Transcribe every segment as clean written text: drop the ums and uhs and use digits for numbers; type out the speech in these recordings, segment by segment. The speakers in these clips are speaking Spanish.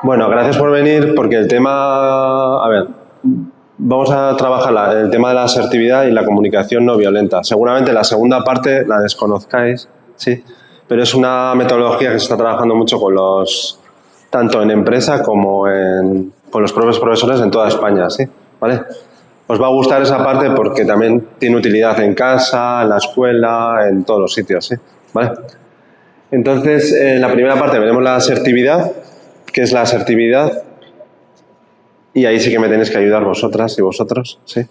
Bueno, gracias por venir porque el tema... A ver, vamos a trabajar el tema de la asertividad y la comunicación no violenta. Seguramente la segunda parte la desconozcáis, sí, pero es una metodología que se está trabajando mucho con tanto en empresa como con los propios profesores en toda España, ¿sí? ¿Vale? Os va a gustar esa parte porque también tiene utilidad en casa, en la escuela, en todos los sitios, ¿sí? ¿Vale? Entonces, en la primera parte veremos la asertividad. ¿Qué es la asertividad? Y ahí sí que me tenéis que ayudar vosotras y vosotros, ¿sí?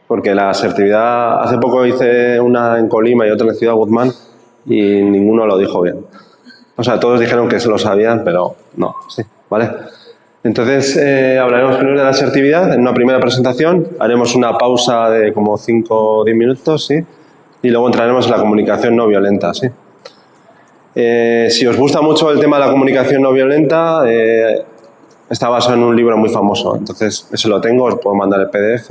Porque la asertividad... Hace poco hice una en Colima y otra en Ciudad Guzmán y ninguno lo dijo bien. O sea, todos dijeron que se lo sabían, pero no, ¿sí? ¿Vale? Entonces, hablaremos primero de la asertividad en una primera presentación. Haremos una pausa de como 5 o 10 minutos, ¿sí? Y luego entraremos en la comunicación no violenta, ¿sí? Si os gusta mucho el tema de la comunicación no violenta, está basado en un libro muy famoso. Entonces, eso lo tengo, os puedo mandar el PDF.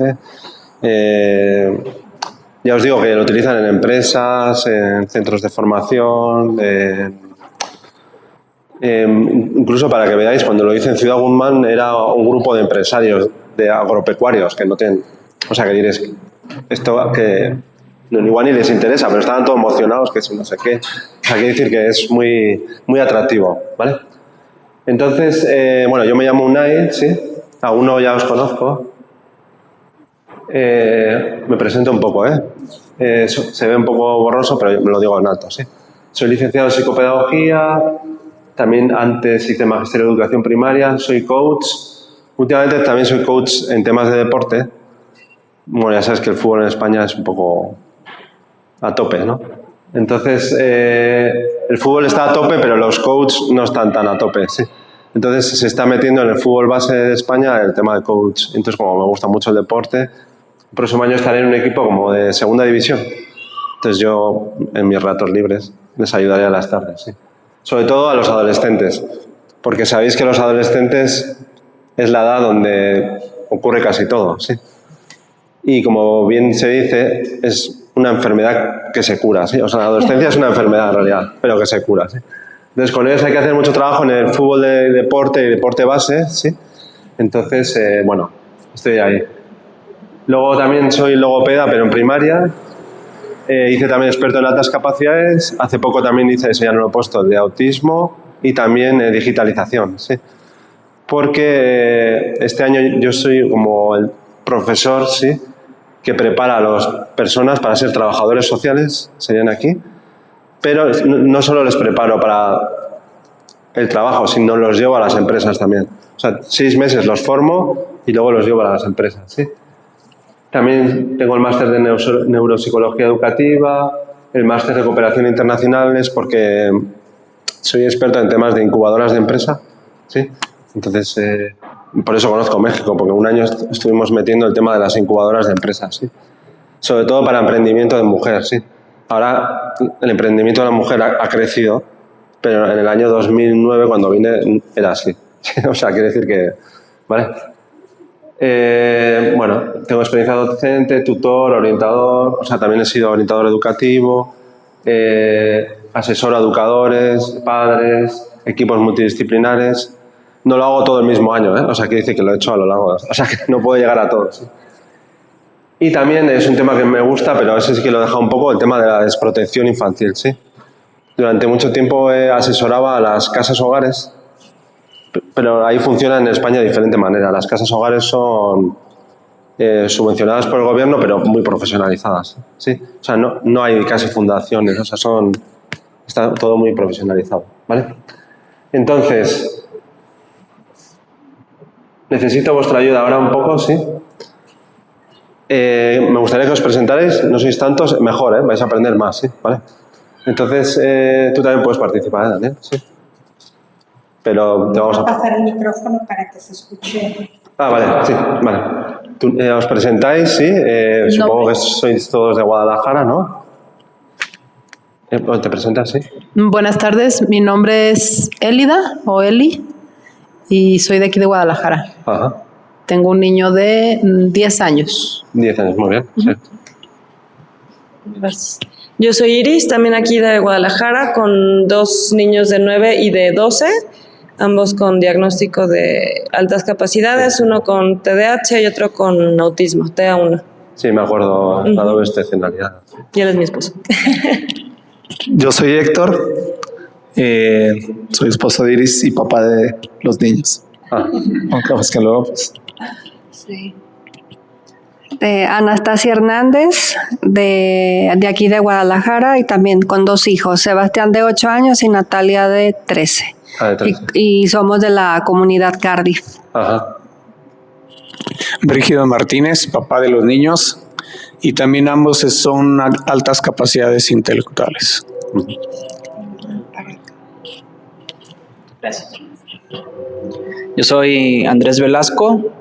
Ya os digo que lo utilizan en empresas, en centros de formación, incluso para que veáis, cuando lo hice en Ciudad Guzmán era un grupo de empresarios, de agropecuarios, que no tienen... O sea, que diréis, esto que no, igual ni les interesa, pero estaban todos emocionados, que si no sé qué. O sea, quiere decir que es muy, muy atractivo, ¿vale? Entonces, bueno, yo me llamo Unai, ¿sí? A uno ya os conozco. Me presento un poco, se ve un poco borroso, pero me lo digo en alto, ¿sí? Soy licenciado en psicopedagogía, también antes hice magisterio de educación primaria, soy coach. Últimamente también soy coach en temas de deporte. Bueno, ya sabes que el fútbol en España es un poco a tope, ¿no? Entonces, el fútbol está a tope, pero los coaches no están tan a tope, ¿sí? Entonces, se está metiendo en el fútbol base de España el tema de coach. Entonces, como me gusta mucho el deporte, el próximo año estaré en un equipo como de segunda división. Entonces, yo, en mis ratos libres, les ayudaré a las tardes, ¿sí? Sobre todo a los adolescentes, porque sabéis que los adolescentes es la edad donde ocurre casi todo, ¿sí? Y como bien se dice, es una enfermedad que se cura, ¿sí? O sea, la adolescencia es una enfermedad en realidad, pero que se cura, ¿sí? Entonces, con ellos hay que hacer mucho trabajo en el fútbol de deporte y deporte base, ¿sí? Entonces, bueno, estoy ahí. Luego también soy logopeda, pero en primaria. Hice también experto en altas capacidades. Hace poco también hice, eso ya no lo he puesto, de autismo y también digitalización, ¿sí? Porque este año yo soy como el profesor, ¿sí?, que prepara a las personas para ser trabajadores sociales, serían aquí, pero no solo les preparo para el trabajo, sino los llevo a las empresas también. O sea, 6 meses los formo y luego los llevo a las empresas, ¿sí? También tengo el máster de neuropsicología educativa, el máster de cooperación internacionales, porque soy experto en temas de incubadoras de empresa, ¿sí? Entonces, por eso conozco México, porque un año estuvimos metiendo el tema de las incubadoras de empresas, ¿sí? Sobre todo para emprendimiento de mujer, ¿sí? Ahora el emprendimiento de la mujer ha crecido, pero en el año 2009, cuando vine, era así. O sea, quiere decir que... ¿Vale? Bueno, tengo experiencia docente, tutor, orientador, o sea, también he sido orientador educativo, asesor a educadores, padres, equipos multidisciplinares. No lo hago todo el mismo año, ¿eh? O sea, quiere decir que lo he hecho a lo largo de... O sea, que no puedo llegar a todos, ¿sí? Y también es un tema que me gusta, pero ese sí que lo he dejado un poco, el tema de la desprotección infantil, ¿sí? Durante mucho tiempo asesoraba a las casas hogares, pero ahí funciona en España de diferente manera. Las casas hogares son subvencionadas por el gobierno, pero muy profesionalizadas, ¿sí? O sea, no hay casi fundaciones, o sea, está todo muy profesionalizado, ¿vale? Entonces, necesito vuestra ayuda ahora un poco, ¿sí? Me gustaría que os presentarais, no sois tantos, mejor, vais a aprender más, ¿sí? ¿Vale? Entonces, tú también puedes participar, Daniel, ¿sí? Pero te vamos a pasar el micrófono para que se escuche. Ah, vale, sí, vale. Os presentáis, ¿sí? Supongo que sois todos de Guadalajara, ¿no? ¿Te presentas, sí? Buenas tardes, mi nombre es Elida, o Eli, y soy de aquí de Guadalajara. Ajá. Tengo un niño de 10 años. 10 años, muy bien. Sí. Gracias. Yo soy Iris, también aquí de Guadalajara, con 2 niños de 9 y de 12. ambos con diagnóstico de altas capacidades, uno con TDAH y otro con autismo, TA1. Sí, me acuerdo, la doble excepcionalidad. Y él es mi esposo. Yo soy Héctor, soy esposo de Iris y papá de los niños. Aunque pues que luego pues... Sí. Anastasia Hernández, de aquí de Guadalajara, y también con 2 hijos, Sebastián de 8 años y Natalia de 13. De 13. Y somos de la comunidad Cardiff. Ajá. Brígido Martínez, papá de los niños, y también ambos son altas capacidades intelectuales. Gracias. Yo soy Andrés Velasco,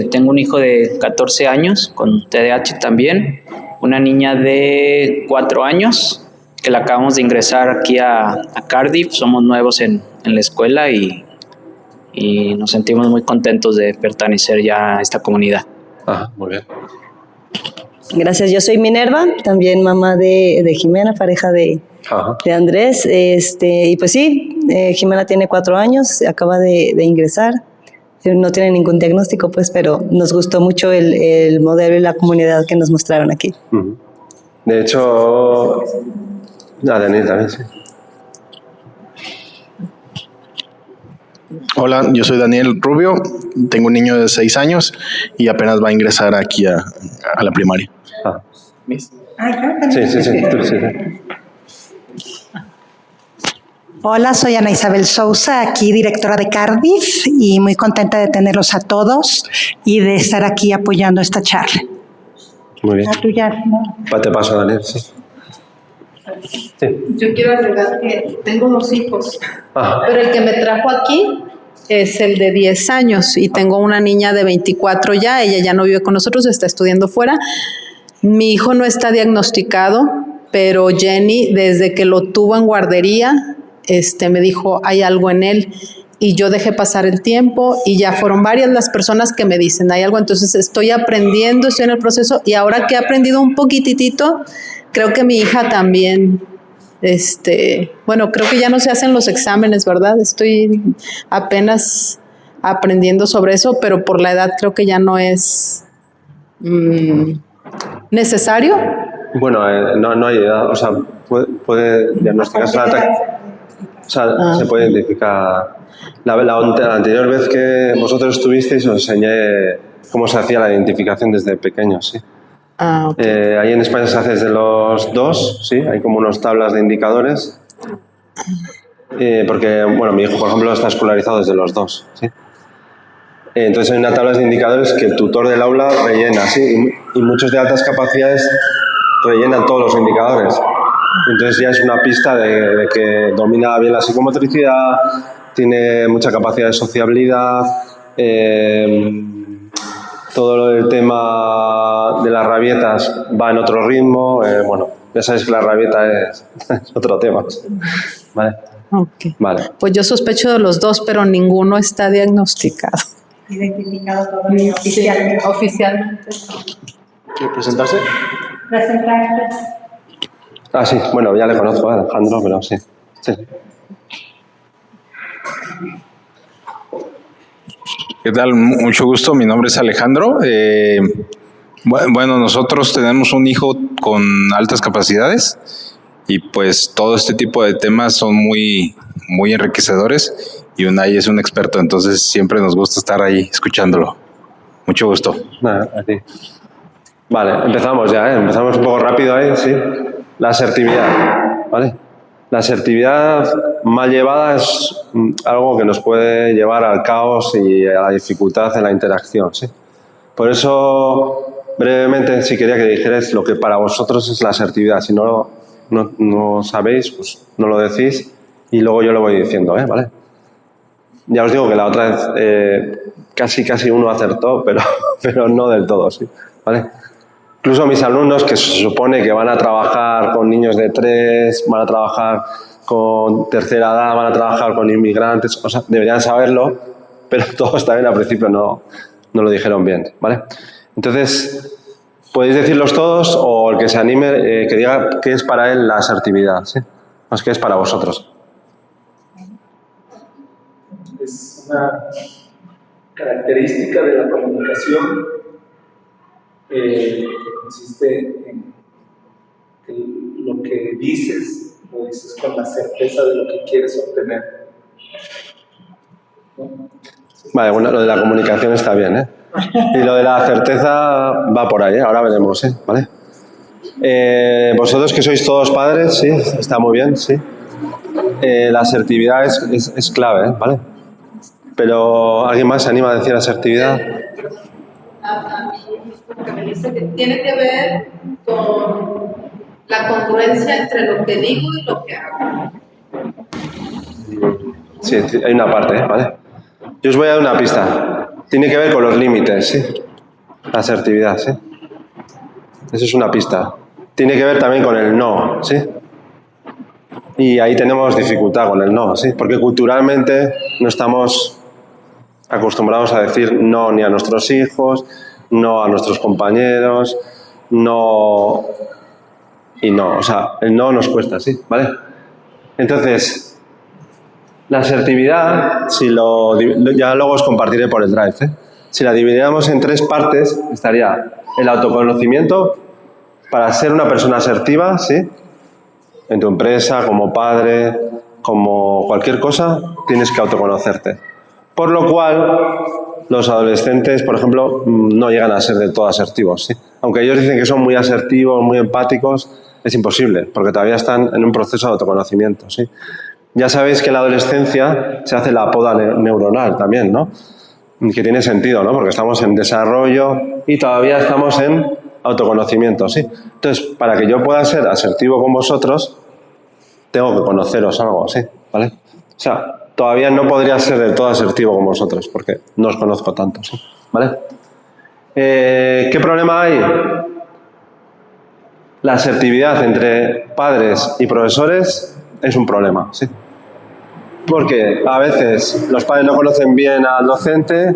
tengo un hijo de 14 años con TDAH también, una niña de 4 años que la acabamos de ingresar aquí a Cardiff, somos nuevos en la escuela y nos sentimos muy contentos de pertenecer ya a esta comunidad. Muy bien. Gracias, yo soy Minerva, también mamá de Jimena, pareja de Andrés. Y pues sí, Jimena tiene 4 años, acaba de ingresar. No tiene ningún diagnóstico, pues, pero nos gustó mucho el modelo y la comunidad que nos mostraron aquí. De hecho, Daniel también, sí. Hola, yo soy Daniel Rubio, tengo un niño de 6 años y apenas va a ingresar aquí a la primaria. Sí. Hola, soy Ana Isabel Sousa, aquí directora de Cardiff y muy contenta de tenerlos a todos y de estar aquí apoyando esta charla. Muy bien. A tuya, ¿no? Te paso, Daniel, sí. Yo quiero agregar que tengo 2 hijos, pero el que me trajo aquí es el de 10 años y tengo una niña de 24 ya, ella ya no vive con nosotros, está estudiando fuera. Mi hijo no está diagnosticado, pero Jenny, desde que lo tuvo en guardería, me dijo, hay algo en él, y yo dejé pasar el tiempo y ya fueron varias las personas que me dicen, hay algo, entonces estoy aprendiendo, estoy en el proceso, y ahora que he aprendido un poquitito, creo que mi hija también, creo que ya no se hacen los exámenes, ¿verdad? Estoy apenas aprendiendo sobre eso, pero por la edad creo que ya no es necesario. Bueno, no hay edad, o sea, puede diagnosticarse el ataque. O sea, se puede identificar. La anterior vez que vosotros estuvisteis os enseñé cómo se hacía la identificación desde pequeños, sí. Okay. Ahí en España se hace desde los 2, sí, hay como unas tablas de indicadores. Porque, bueno, mi hijo, por ejemplo, está escolarizado desde los 2, sí. Entonces hay una tabla de indicadores que el tutor del aula rellena, sí, y muchos de altas capacidades rellenan todos los indicadores. Entonces ya es una pista de que domina bien la psicomotricidad, tiene mucha capacidad de sociabilidad, todo el tema de las rabietas va en otro ritmo. Bueno, ya sabéis que la rabieta es otro tema. ¿Vale? Okay. Vale. Pues yo sospecho de los 2, pero ninguno está diagnosticado. Identificado todavía oficialmente. Oficialmente. ¿Quiere presentarse? Presentarte. Sí, bueno, ya le conozco a Alejandro, pero sí. ¿Qué tal? Mucho gusto, mi nombre es Alejandro. Bueno, nosotros tenemos un hijo con altas capacidades y pues todo este tipo de temas son muy enriquecedores y Unai es un experto, entonces siempre nos gusta estar ahí escuchándolo. Mucho gusto. A ti. Vale, empezamos ya, empezamos un poco rápido ahí, sí. La asertividad, ¿vale? La asertividad mal llevada es algo que nos puede llevar al caos y a la dificultad en la interacción, ¿sí? Por eso, brevemente, si quería que dijerais lo que para vosotros es la asertividad. Si no sabéis, pues no lo decís y luego yo lo voy diciendo, ¿vale? Ya os digo que la otra vez casi uno acertó, pero no del todo, ¿sí? ¿Vale? Incluso mis alumnos, que se supone que van a trabajar con niños de 3, van a trabajar con tercera edad, van a trabajar con inmigrantes, o sea, deberían saberlo, pero todos también al principio no lo dijeron bien, ¿vale? Entonces, podéis decirlos todos o el que se anime que diga qué es para él la asertividad, ¿sí? Más que es para vosotros. una característica de la comunicación consiste en que lo que dices, lo dices con la certeza de lo que quieres obtener. ¿No? Vale, bueno, lo de la comunicación está bien, ¿eh? Y lo de la certeza va por ahí, ¿eh? Ahora veremos, ¿eh? ¿Vale? Vosotros que sois todos padres, sí, está muy bien, sí. La asertividad es clave, ¿eh? ¿Vale? Pero ¿alguien más se anima a decir asertividad? A mí, porque me dice que tiene que ver con la congruencia entre lo que digo y lo que hago. Sí, hay una parte, ¿eh? ¿Vale? Yo os voy a dar una pista. Tiene que ver con los límites, ¿sí? La asertividad, ¿sí? Eso es una pista. Tiene que ver también con el no, ¿sí? Y ahí tenemos dificultad con el no, ¿sí? Porque culturalmente no estamos acostumbrados a decir no ni a nuestros hijos, no a nuestros compañeros, no y no. O sea, el no nos cuesta, ¿sí? ¿Vale? Entonces, la asertividad, ya luego os compartiré por el Drive, ¿eh? Si la dividiéramos en 3 partes, estaría el autoconocimiento para ser una persona asertiva, ¿sí? En tu empresa, como padre, como cualquier cosa, tienes que autoconocerte. Por lo cual, los adolescentes, por ejemplo, no llegan a ser del todo asertivos, ¿sí? Aunque ellos dicen que son muy asertivos, muy empáticos, es imposible, porque todavía están en un proceso de autoconocimiento, ¿sí? Ya sabéis que en la adolescencia se hace la poda neuronal también, ¿no? Que tiene sentido, ¿no? Porque estamos en desarrollo y todavía estamos en autoconocimiento, ¿sí? Entonces, para que yo pueda ser asertivo con vosotros, tengo que conoceros algo, ¿sí? ¿Vale? O sea, todavía no podría ser del todo asertivo con vosotros, porque no os conozco tanto, ¿sí? ¿Vale? ¿Qué problema hay? La asertividad entre padres y profesores es un problema, ¿sí? Porque a veces los padres no conocen bien al docente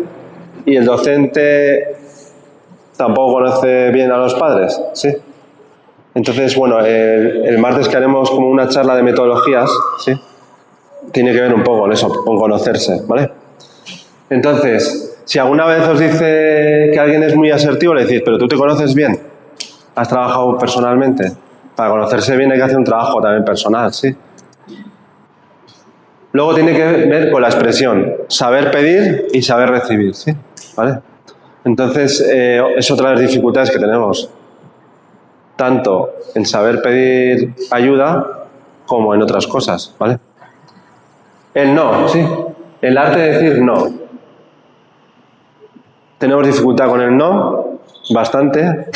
y el docente tampoco conoce bien a los padres, ¿sí? Entonces, bueno, el martes que haremos como una charla de metodologías, ¿sí? Tiene que ver un poco con eso, con conocerse, ¿vale? Entonces, si alguna vez os dice que alguien es muy asertivo, le decís, pero tú te conoces bien, has trabajado personalmente. Para conocerse bien hay que hacer un trabajo también personal, ¿sí? Luego tiene que ver con la expresión, saber pedir y saber recibir, ¿sí? ¿Vale? Entonces, es otra de las dificultades que tenemos, tanto en saber pedir ayuda como en otras cosas, ¿vale? El no, ¿sí? El arte de decir no. Tenemos dificultad con el no, bastante.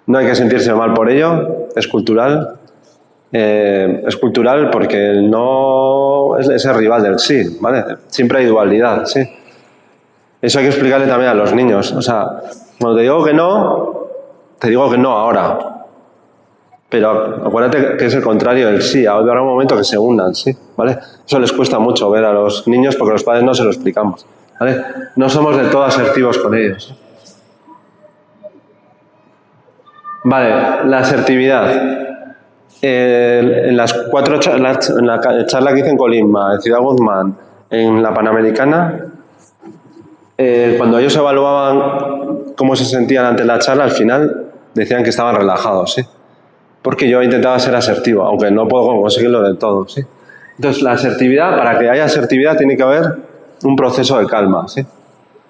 No hay que sentirse mal por ello, es cultural. Es cultural porque el no es el rival del sí, ¿vale? Siempre hay dualidad, ¿sí? Eso hay que explicarle también a los niños. O sea, cuando te digo que no, te digo que no ahora. Pero acuérdate que es el contrario del sí. Habrá un momento que se unan, ¿sí? ¿Vale? Eso les cuesta mucho ver a los niños porque los padres no se lo explicamos, ¿vale? No somos del todo asertivos con ellos. Vale, la asertividad. En las 4 charlas, en la charla que hice en Colima, en Ciudad Guzmán, en la Panamericana, cuando ellos evaluaban cómo se sentían ante la charla, al final decían que estaban relajados, ¿sí? Porque yo intentaba ser asertivo, aunque no puedo conseguirlo del todo, ¿sí? Entonces, la asertividad, para que haya asertividad, tiene que haber un proceso de calma, ¿sí?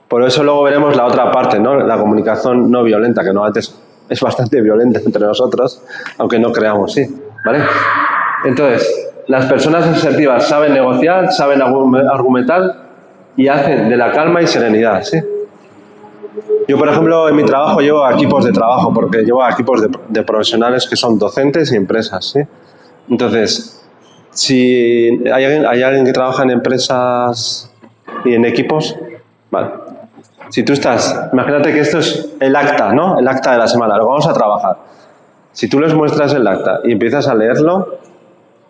Por eso luego veremos la otra parte, ¿no? La comunicación no violenta, que normalmente es bastante violenta entre nosotros, aunque no creamos, ¿sí? ¿Vale? Entonces, las personas asertivas saben negociar, saben argumentar y hacen de la calma y serenidad, ¿sí? Yo, por ejemplo, en mi trabajo llevo a equipos de trabajo, porque llevo a equipos de profesionales que son docentes y empresas, ¿sí? Entonces, si hay alguien que trabaja en empresas y en equipos, vale. Si tú estás, imagínate que esto es el acta, ¿no? El acta de la semana, lo vamos a trabajar. Si tú les muestras el acta y empiezas a leerlo,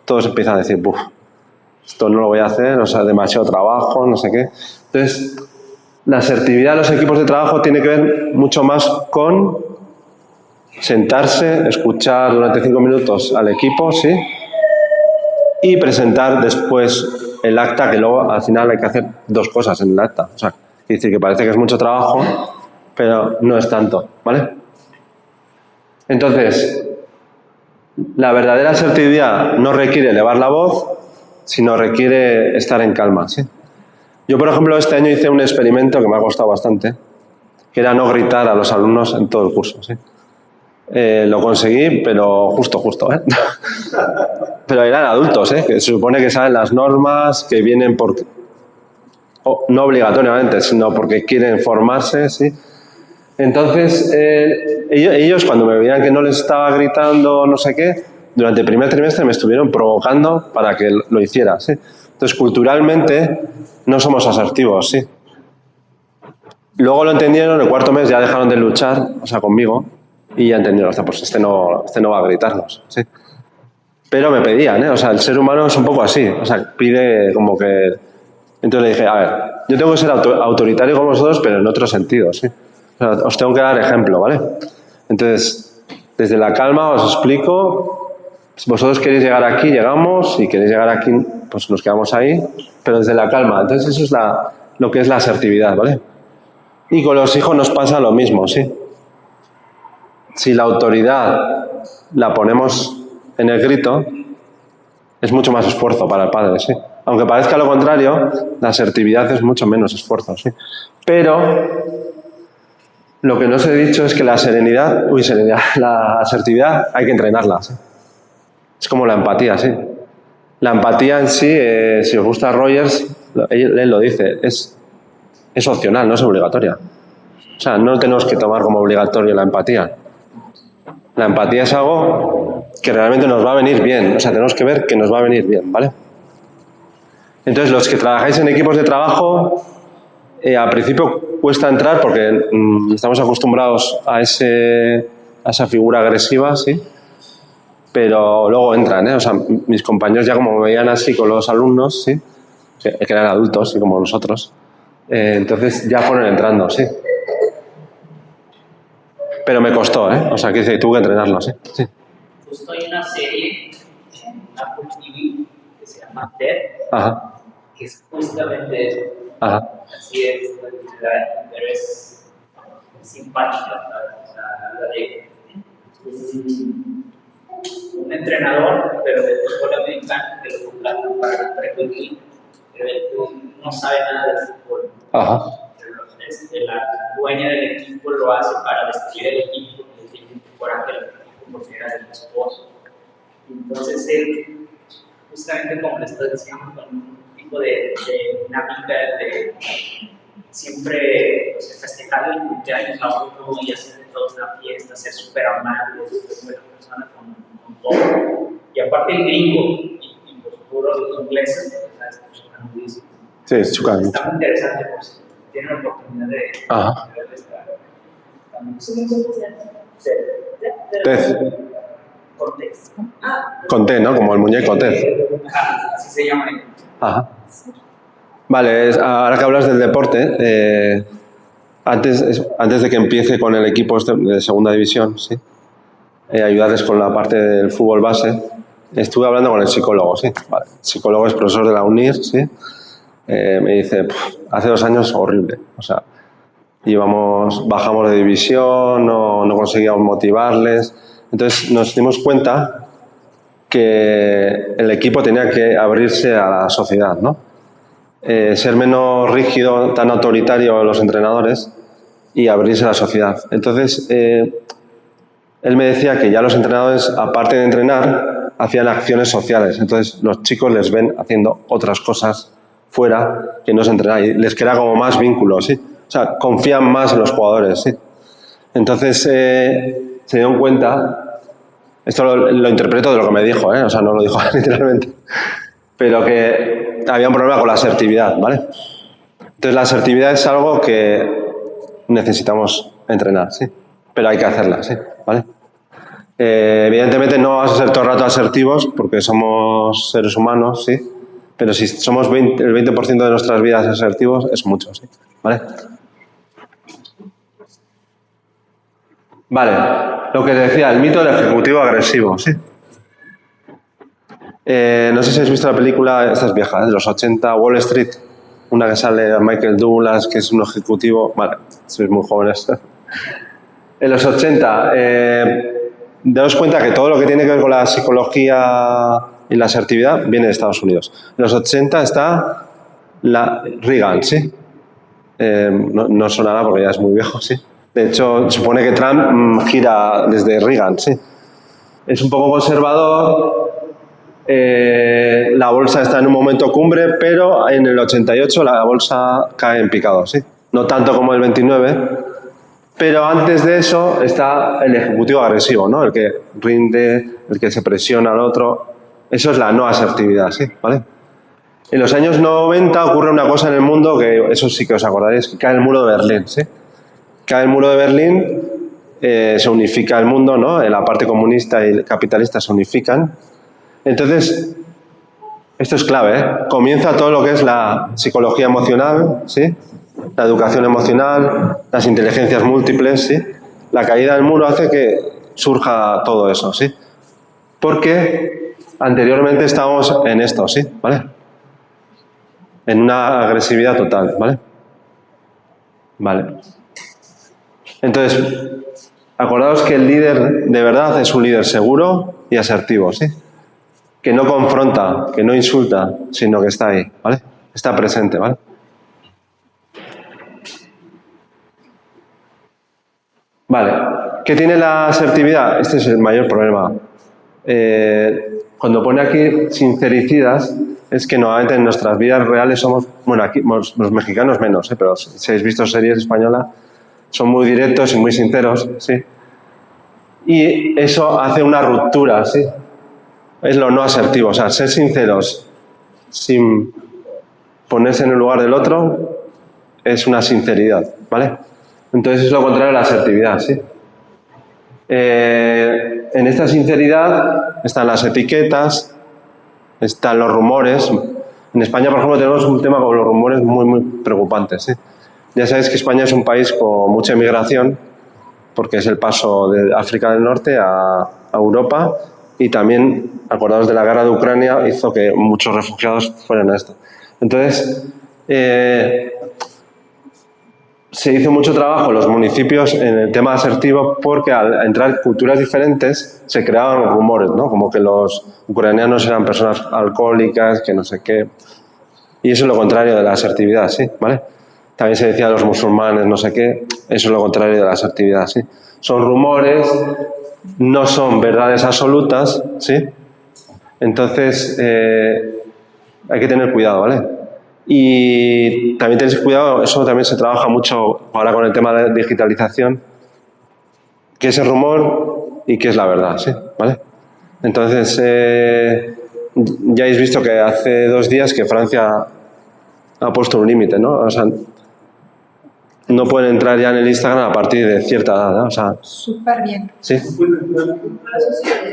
todos empiezan a decir, buf, esto no lo voy a hacer, o sea, demasiado trabajo, no sé qué. Entonces, la asertividad de los equipos de trabajo tiene que ver mucho más con sentarse, escuchar durante 5 minutos al equipo, ¿sí? Y presentar después el acta, que luego al final hay que hacer 2 cosas en el acta. O sea, es decir, que parece que es mucho trabajo, pero no es tanto, ¿vale? Entonces, la verdadera asertividad no requiere elevar la voz, sino requiere estar en calma, ¿sí? Yo, por ejemplo, este año hice un experimento que me ha costado bastante, que era no gritar a los alumnos en todo el curso, ¿sí? Lo conseguí, pero justo, ¿eh? Pero eran adultos, ¿eh? Que se supone que saben las normas, que vienen por... no obligatoriamente, sino porque quieren formarse, ¿sí? Entonces, ellos cuando me veían que no les estaba gritando no sé qué, durante el primer trimestre me estuvieron provocando para que lo hiciera, ¿sí? Entonces, culturalmente, no somos asertivos, ¿sí? Luego lo entendieron, el cuarto mes ya dejaron de luchar, o sea, conmigo, y ya entendieron, o sea, pues este no va a gritarnos, ¿sí? Pero me pedían, ¿eh? O sea, el ser humano es un poco así, o sea, pide como que... Entonces le dije, a ver, yo tengo que ser autoritario con vosotros, pero en otro sentido, ¿sí? O sea, os tengo que dar ejemplo, ¿vale? Entonces, desde la calma os explico, si vosotros queréis llegar aquí, llegamos, si queréis llegar aquí, pues nos quedamos ahí, pero desde la calma. Entonces eso es lo que es la asertividad, ¿vale? Y con los hijos nos pasa lo mismo, ¿sí? Si la autoridad la ponemos en el grito, es mucho más esfuerzo para el padre, ¿sí? Aunque parezca lo contrario, la asertividad es mucho menos esfuerzo, ¿sí? Pero lo que no os he dicho es que la la asertividad hay que entrenarla, ¿sí? Es como la empatía, ¿sí? La empatía en sí, si os gusta Rogers, él lo dice, es opcional, no es obligatoria. O sea, no tenemos que tomar como obligatorio la empatía. La empatía es algo que realmente nos va a venir bien. O sea, tenemos que ver que nos va a venir bien, ¿vale? Entonces, los que trabajáis en equipos de trabajo, al principio cuesta entrar porque estamos acostumbrados a esa figura agresiva, ¿sí? Pero luego entran, ¿eh? O sea, mis compañeros ya como me veían así con los alumnos, ¿sí? Que eran adultos, ¿sí? Como nosotros. Entonces ya fueron entrando, ¿sí? Pero me costó, ¿eh? O sea, que tuve que entrenarlo, ¿sí? Sí. Justo hay una serie en Apple TV que se llama TED, Ajá. que es justamente eso. Ajá. Así es, pero es simpática, ¿sabes? O sea, habla de un entrenador, pero de fútbol americano, que lo contratan para reclutar, pero él no sabe nada de fútbol. Ajá. La dueña del equipo lo hace para destruir el equipo, y el equipo coraje el equipo porque era del esposo. Entonces él, justamente como le estoy diciendo, con un tipo de dinámica de siempre pues, festejar el cumpleaños a uno y hacer de toda una fiesta, ser súper amable, ser buena persona con todo. Y aparte el gringo y los puros ingleses, ¿sabes? Sí, es chocante. Está muy interesante, pues tienen la oportunidad de ver esta. TED. Cortés. Con T, ¿no? Como el muñeco TED. Así se llama. Ajá. Vale, ahora que hablas del deporte, antes de que empiece con el equipo de segunda división, ¿sí? Ayudarles con la parte del fútbol base, estuve hablando con el psicólogo, ¿sí? Vale. El psicólogo es profesor de la UNIR, ¿sí? Me dice, hace 2 años horrible, o sea, bajamos de división, no conseguíamos motivarles, entonces nos dimos cuenta que el equipo tenía que abrirse a la sociedad, ¿no? Ser menos rígido, tan autoritario los entrenadores y abrirse a la sociedad. Entonces, él me decía que ya los entrenadores, aparte de entrenar, hacían acciones sociales. Entonces, los chicos les ven haciendo otras cosas fuera que no se entrenan y les crea como más vínculos, ¿sí? O sea, confían más en los jugadores, ¿sí? Entonces, se dieron cuenta, esto lo interpreto de lo que me dijo, ¿eh? O sea, no lo dijo literalmente, pero que había un problema con la asertividad, ¿vale? Entonces, la asertividad es algo que necesitamos entrenar, ¿sí? Pero hay que hacerla, ¿sí? ¿Vale? Evidentemente no vamos a ser todo el rato asertivos porque somos seres humanos, ¿sí? Pero si somos el 20% de nuestras vidas asertivos, es mucho, ¿sí? ¿Vale? Vale, lo que decía, el mito del ejecutivo agresivo, ¿sí? No sé si habéis visto la película, esta es vieja, de los 80, Wall Street, una que sale a Michael Douglas, que es un ejecutivo. Vale, sois muy jóvenes. En los 80, daos cuenta que todo lo que tiene que ver con la psicología y la asertividad viene de Estados Unidos. En los 80 está Reagan, ¿sí? No sonará porque ya es muy viejo, sí. De hecho, supone que Trump gira desde Reagan, sí. Es un poco conservador. La bolsa está en un momento cumbre, pero en el 88 la bolsa cae en picado, ¿sí? No tanto como el 29, pero antes de eso está el ejecutivo agresivo, ¿no? El que rinde, el que se presiona al otro. Eso es la no asertividad, ¿sí? ¿Vale? En los años 90 ocurre una cosa en el mundo que eso sí que os acordaréis, que cae el muro de Berlín, ¿sí? Cae el muro de Berlín, se unifica el mundo, ¿no? La parte comunista y capitalista se unifican. Entonces, esto es clave, ¿eh? Comienza todo lo que es la psicología emocional, ¿sí? La educación emocional, las inteligencias múltiples, ¿sí? La caída del muro hace que surja todo eso, ¿sí? Porque anteriormente estábamos en esto, ¿sí? ¿Vale? En una agresividad total, ¿vale? Vale. Entonces, acordaos que el líder de verdad es un líder seguro y asertivo, ¿sí? Que no confronta, que no insulta, sino que está ahí, ¿vale? Está presente, ¿vale? Vale. ¿Qué tiene la asertividad? Este es el mayor problema. Cuando pone aquí sincericidas, es que normalmente en nuestras vidas reales somos, bueno, aquí los mexicanos menos, pero si habéis visto series españolas, son muy directos y muy sinceros, ¿sí? Y eso hace una ruptura, ¿sí? Es lo no asertivo, o sea, ser sinceros sin ponerse en el lugar del otro es una sinceridad, ¿vale? Entonces es lo contrario a la asertividad, ¿sí? En esta sinceridad están las etiquetas, están los rumores. En España, por ejemplo, tenemos un tema con los rumores muy, muy preocupantes, ¿sí? Ya sabéis que España es un país con mucha inmigración, porque es el paso de África del Norte a Europa, y también, acordados de la guerra de Ucrania, hizo que muchos refugiados fueran a esto. Entonces, se hizo mucho trabajo en los municipios en el tema asertivo porque al entrar culturas diferentes se creaban rumores, ¿no? Como que los ucranianos eran personas alcohólicas, que no sé qué. Y eso es lo contrario de la asertividad, ¿sí? ¿Vale? También se decía de los musulmanes, no sé qué. Eso es lo contrario de la asertividad, ¿sí? Son rumores, no son verdades absolutas, ¿sí? Entonces, hay que tener cuidado, ¿vale? Y también tenéis cuidado, eso también se trabaja mucho ahora con el tema de digitalización, qué es el rumor y qué es la verdad, ¿sí? ¿Vale? Entonces, ya habéis visto que hace 2 días que Francia ha puesto un límite, ¿no? O sea, no pueden entrar ya en el Instagram a partir de cierta edad, ¿no? O sea, súper bien. ¿sí?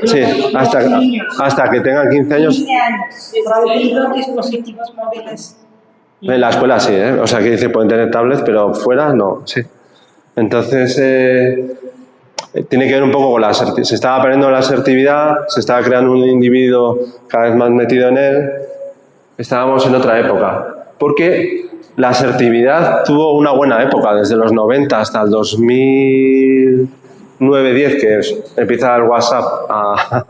Sí, hasta que tengan 15 años. 15 años. Prohibido dispositivos móviles. En la escuela sí, ¿eh? O sea, que dice pueden tener tablets, pero fuera no, sí. Entonces, tiene que ver un poco con la asertividad. Se estaba perdiendo la asertividad, se estaba creando un individuo cada vez más metido en él. Estábamos en otra época. Porque la asertividad tuvo una buena época, desde los 90 hasta el 2009-10, que empieza el WhatsApp a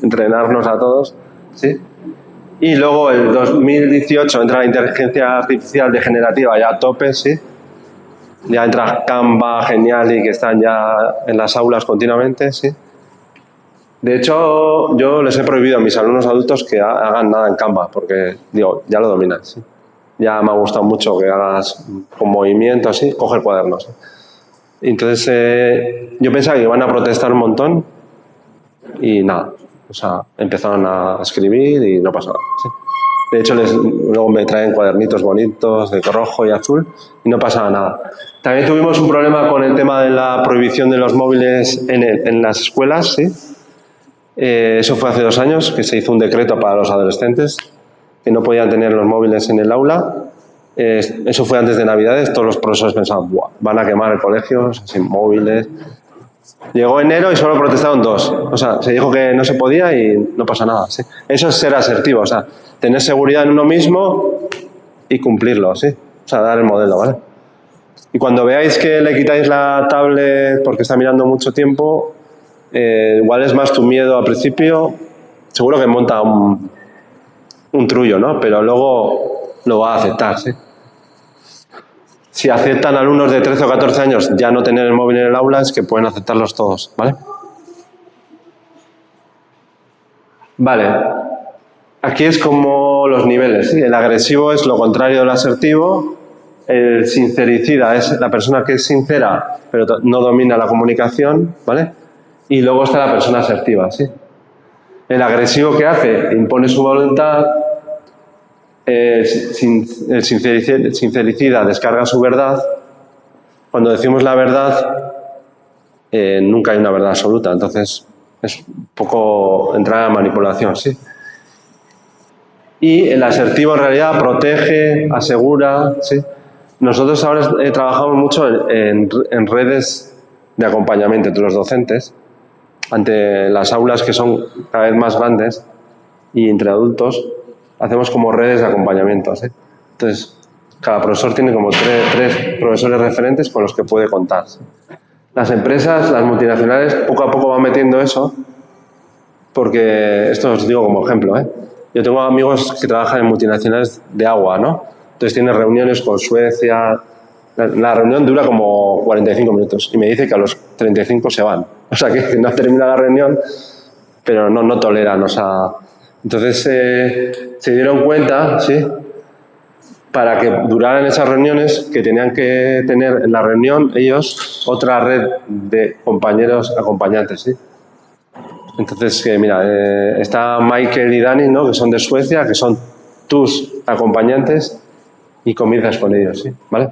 entrenarnos a todos, ¿sí? Y luego el 2018 entra la inteligencia artificial degenerativa ya a tope, ¿sí? Ya entra Canva, Geniali, que están ya en las aulas continuamente, ¿sí? De hecho, yo les he prohibido a mis alumnos adultos que hagan nada en Canva, porque, digo, ya lo dominan, ¿sí? Ya me ha gustado mucho que hagas con movimientos, ¿sí? Coger cuadernos, ¿sí? Entonces, yo pensaba que iban a protestar un montón y nada. O sea, empezaron a escribir y no pasó nada, ¿sí? De hecho, luego me traen cuadernitos bonitos de rojo y azul y no pasaba nada. También tuvimos un problema con el tema de la prohibición de los móviles en las escuelas, ¿sí? Eso fue hace 2 años, que se hizo un decreto para los adolescentes, que no podían tener los móviles en el aula. Eso fue antes de Navidades, todos los profesores pensaban, ¡buah! Van a quemar el colegio sin móviles. Llegó enero y solo protestaron 2. O sea, se dijo que no se podía y no pasa nada. ¿sí? Eso es ser asertivo, o sea, tener seguridad en uno mismo y cumplirlo, ¿sí? O sea, dar el modelo, ¿vale? Y cuando veáis que le quitáis la tablet porque está mirando mucho tiempo, igual es más tu miedo al principio, seguro que monta un trullo, ¿no? Pero luego lo va a aceptar, ¿sí? Si aceptan alumnos de 13 o 14 años ya no tener el móvil en el aula, es que pueden aceptarlos todos, ¿vale? Vale. Aquí es como los niveles, ¿sí? El agresivo es lo contrario del asertivo, el sincericida es la persona que es sincera pero no domina la comunicación, ¿vale? Y luego está la persona asertiva, ¿sí? El agresivo, ¿qué hace? Impone su voluntad. El sincericida descarga su verdad. Cuando decimos la verdad, nunca hay una verdad absoluta, entonces es un poco entrar en la manipulación, ¿sí? Y el asertivo en realidad protege, asegura, ¿sí? Nosotros ahora trabajamos mucho en redes de acompañamiento entre los docentes, ante las aulas que son cada vez más grandes y entre adultos, hacemos como redes de acompañamiento, ¿sí? Entonces, cada profesor tiene como tres profesores referentes con los que puede contar, ¿sí? Las empresas, las multinacionales, poco a poco van metiendo eso, porque esto os digo como ejemplo, ¿eh? Yo tengo amigos que trabajan en multinacionales de agua, ¿no? Entonces tienen reuniones con Suecia. La reunión dura como 45 minutos y me dice que a los 35 se van. O sea que no termina la reunión, pero no toleran, o sea... Entonces se dieron cuenta, ¿sí?, para que duraran esas reuniones, que tenían que tener en la reunión ellos otra red de compañeros acompañantes, ¿sí? Entonces, mira, está Michael y Dani, ¿no?, que son de Suecia, que son tus acompañantes y comienzas con ellos, ¿sí? ¿Vale?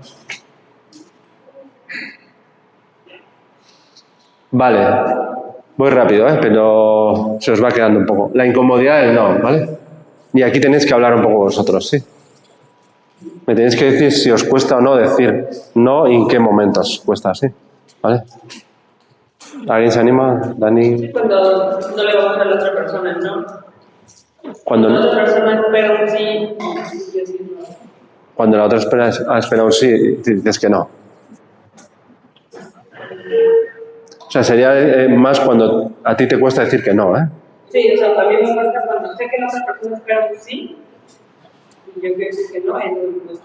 Vale. Voy rápido, pero se os va quedando un poco. La incomodidad del no, ¿vale? Y aquí tenéis que hablar un poco vosotros, ¿sí? Me tenéis que decir si os cuesta o no decir no y en qué momentos cuesta, ¿sí? ¿Vale? ¿Alguien se anima? ¿Dani? Cuando no le vamos a la otra persona, ¿no? Cuando la otra persona espera un sí, yo sí no. Cuando la otra espera un sí y dices que no. O sea, sería más cuando a ti te cuesta decir que no, ¿eh? Sí, o sea, también me cuesta cuando sé que la otra persona espera un sí y yo quiero decir que no, entonces...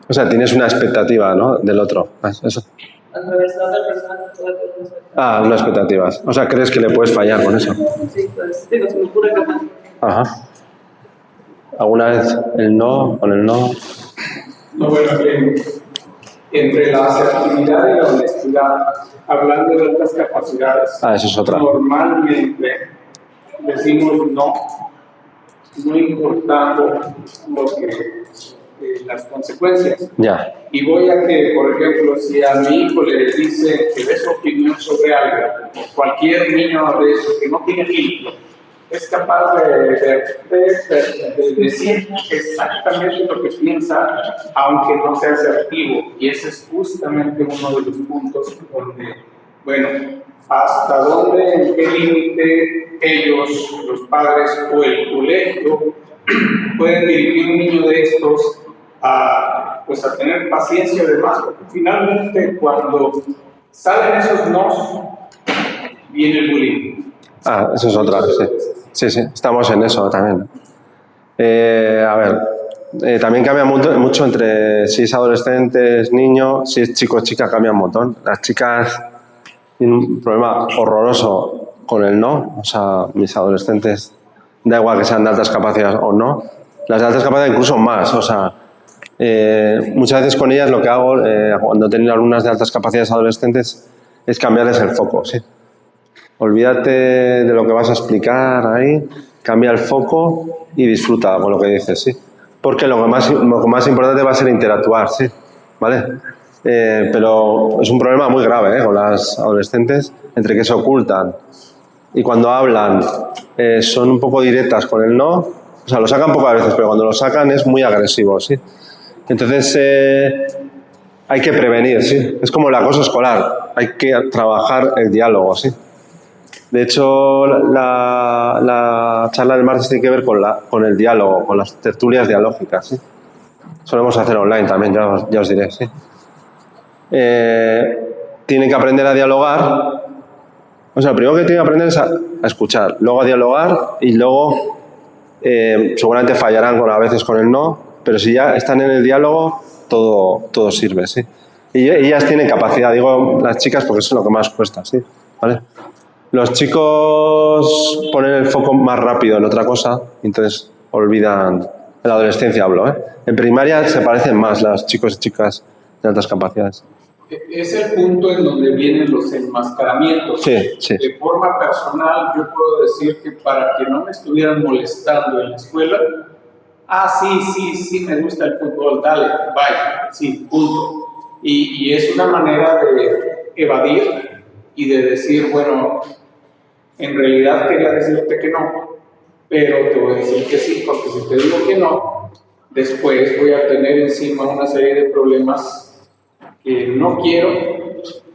O sea, tienes una expectativa, ¿no?, del otro. Eso. A través de la otra persona puede tener una expectativa. Unas expectativas. O sea, ¿crees que le puedes fallar con eso? Sí, pues, digo, se me ocurre capaz. Ajá. ¿Alguna vez el no con el no? No, bueno, entre la asertividad y la honestidad, hablando de otras capacidades, eso es otra. Normalmente decimos no importando las consecuencias. Ya. Y voy a que, por ejemplo, si a mi hijo le dice que dé su opinión sobre algo, cualquier niño de eso que no tiene filtro, es capaz de decir exactamente lo que piensa, aunque no sea asertivo. Y ese es justamente uno de los puntos donde, bueno, hasta dónde, en qué límite ellos, los padres o el colegio, pueden dirigir un niño de estos a tener paciencia y demás, porque finalmente cuando salen esos nos, viene el bullying. Eso es otra, sí, estamos en eso también. A ver, también cambia mucho entre si es adolescentes, niño, si es chico o chica, cambia un montón. Las chicas tienen un problema horroroso con el no, o sea, mis adolescentes, da igual que sean de altas capacidades o no, las de altas capacidades incluso más, o sea, muchas veces con ellas lo que hago, cuando he tenido alumnas de altas capacidades adolescentes, es cambiarles el foco, ¿sí? Olvídate de lo que vas a explicar ahí, cambia el foco y disfruta con lo que dices, ¿sí? Porque lo más importante va a ser interactuar, ¿sí? ¿Vale? Pero es un problema muy grave, con las adolescentes, entre que se ocultan y cuando hablan son un poco directas con el no, o sea, lo sacan pocas veces, pero cuando lo sacan es muy agresivo, ¿sí? Entonces, hay que prevenir, sí. Es como el acoso escolar, hay que trabajar el diálogo, sí. De hecho, la charla del martes tiene que ver con el diálogo, con las tertulias dialógicas, sí. Solemos hacer online también, ya os diré, sí. Tienen que aprender a dialogar. O sea, lo primero que tienen que aprender es a escuchar, luego a dialogar y luego seguramente fallarán a veces con el no, pero si ya están en el diálogo, todo sirve, sí. Y ellas tienen capacidad, digo las chicas porque eso es lo que más cuesta, sí, ¿vale? Los chicos ponen el foco más rápido en otra cosa, entonces olvidan, en la adolescencia hablo, ¿eh? En primaria se parecen más los chicos y chicas de altas capacidades. Es el punto en donde vienen los enmascaramientos. Sí, sí. De forma personal, yo puedo decir que para que no me estuvieran molestando en la escuela, sí, me gusta el fútbol, dale, vaya, sí, punto. Y es una manera de evadir y de decir, bueno, en realidad quería decirte que no, pero te voy a decir que sí, porque si te digo que no, después voy a tener encima una serie de problemas que no quiero,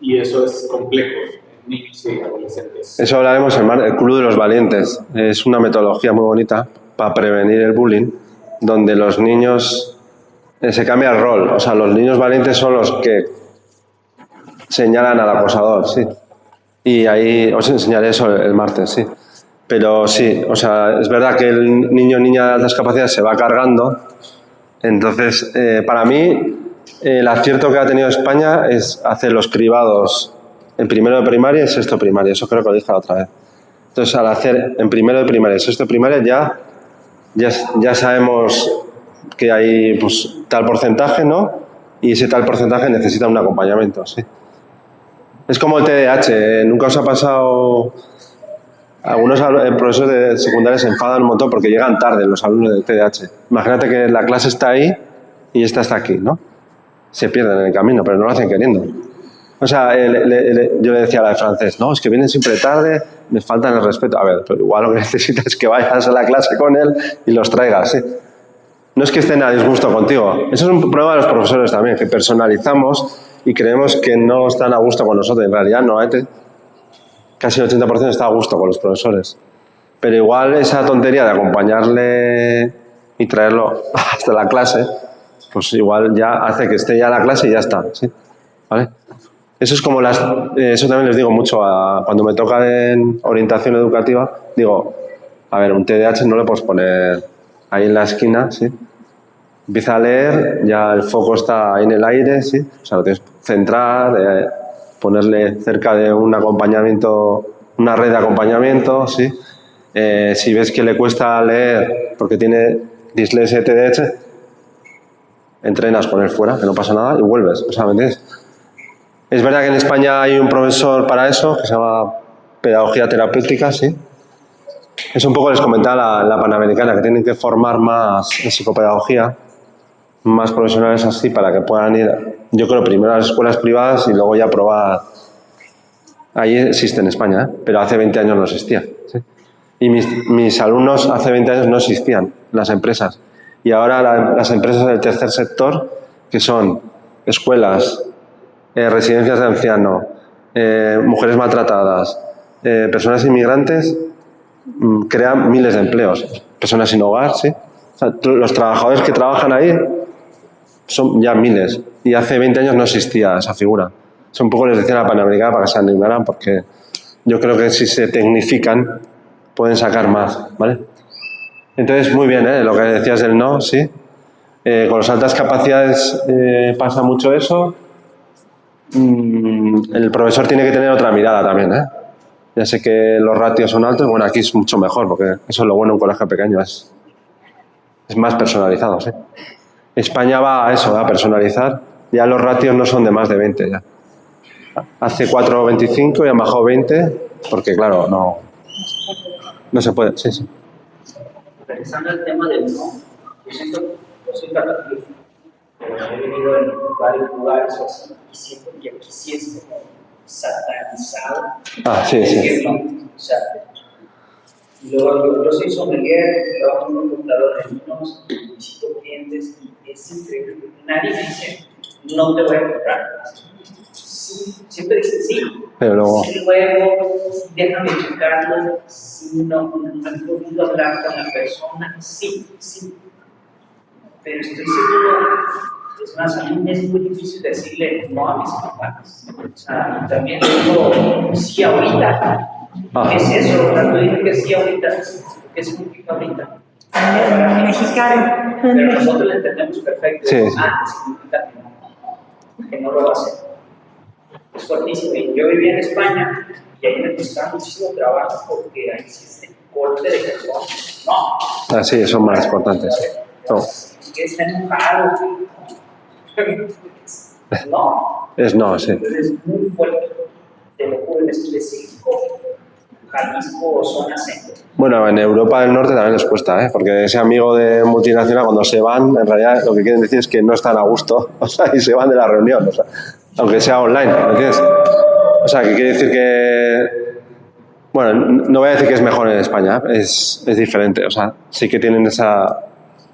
y eso es complejo en niños y adolescentes. Eso hablaremos en el Club de los Valientes. Es una metodología muy bonita para prevenir el bullying, donde los niños se cambia el rol. O sea, los niños valientes son los que señalan al acosador, sí. Y ahí os enseñaré eso el martes, sí. Pero sí, o sea, es verdad que el niño o niña de altas capacidades se va cargando. Entonces, para mí, el acierto que ha tenido España es hacer los cribados en primero de primaria y sexto de primaria. Eso creo que lo dije la otra vez. Entonces, al hacer en primero de primaria y sexto de primaria, ya sabemos que hay pues, tal porcentaje, ¿no? Y ese tal porcentaje necesita un acompañamiento, sí. Es como el TDAH. Nunca os ha pasado... Algunos profesores de secundaria se enfadan un montón porque llegan tarde los alumnos del TDAH. Imagínate que la clase está ahí y esta está aquí, ¿no? Se pierden en el camino, pero no lo hacen queriendo. O sea, yo le decía a la de francés, no, es que vienen siempre tarde, me faltan el respeto. A ver, pero igual lo que necesitas es que vayas a la clase con él y los traigas, ¿sí? No es que estén a disgusto contigo. Eso es un problema de los profesores también, que personalizamos y creemos que no están a gusto con nosotros. En realidad no, casi el 80% está a gusto con los profesores. Pero igual esa tontería de acompañarle y traerlo hasta la clase, pues igual ya hace que esté ya en la clase y ya está, ¿sí? ¿Vale? Eso es como eso también les digo mucho cuando me toca en orientación educativa, digo, a ver, un TDAH no le puedes poner ahí en la esquina, ¿sí? Empieza a leer, ya el foco está ahí en el aire, ¿sí? O sea, lo tienes que centrar, ponerle cerca de un acompañamiento, una red de acompañamiento, ¿sí? Si ves que le cuesta leer porque tiene dislexia y TDAH, entrenas con él fuera, que no pasa nada, y vuelves. O sea, ¿me entiendes? Es verdad que en España hay un profesor para eso, que se llama Pedagogía Terapéutica, ¿sí? Es un poco, les comentaba la Panamericana, que tienen que formar más en psicopedagogía, más profesionales así, para que puedan ir, yo creo, primero a las escuelas privadas y luego ya probar. Ahí existe en España, pero hace 20 años no existía, ¿sí? Y mis alumnos hace 20 años no existían, las empresas. Y ahora las empresas del tercer sector, que son escuelas, residencias de ancianos, mujeres maltratadas, personas inmigrantes, crean miles de empleos. Personas sin hogar, ¿sí? O sea, los trabajadores que trabajan ahí son ya miles. Y hace 20 años no existía esa figura. Eso un poco les decía a la Panamericana para que se animaran, porque yo creo que si se tecnifican pueden sacar más, ¿vale? Entonces, muy bien, lo que decías del no, sí. Con las altas capacidades pasa mucho eso. El profesor tiene que tener otra mirada también, ¿eh? Ya sé que los ratios son altos, bueno, aquí es mucho mejor, porque eso es lo bueno en un colegio pequeño, es más personalizado, ¿sí? España va a eso, a personalizar. Ya los ratios no son de más de 20 ya. Hace 4,25 y han bajado 20, porque claro, no se puede, sí, sí. Regresando al tema del no, yo siento, yo soy católico, pero he vivido en varios lugares o así, y siento que aquí sí es como satanizado. Sí, sí. Que no, o sea, y luego yo soy sommelier, trabajo en un computador de vinos, visito clientes y es increíble. Nadie me dice, no te voy a comprar. Sí, siempre dice sí. Pero luego... Sí, luego, déjame checarlo, si no has podido hablar con la persona, sí. Pero estoy seguro, es más, a mí me es muy difícil decirle no a mis papás. O sea, también digo sí ahorita. ¿Qué es eso? Cuando digo que sí ahorita, ¿qué significa ahorita? Mexicano. Pero nosotros lo entendemos perfecto. Sí. Significa que no lo va a hacer. Es fuertísimo. Yo vivía en España y ahí me costaba muchísimo trabajo porque ahí existe corte de cartón. No. Ah, sí, son más importantes. No. Que está enojado. No. Es no, sí. Entonces es muy fuerte. Te lo juro en específico. Jalisco o zona centro. Bueno, en Europa del Norte también les cuesta, porque ese amigo de multinacional, cuando se van, en realidad lo que quieren decir es que no están a gusto, o sea, y se van de la reunión, o sea, aunque sea online, ¿me entiendes? O sea, que quiere decir que, bueno, no voy a decir que es mejor en España, es diferente, o sea, sí que tienen esa,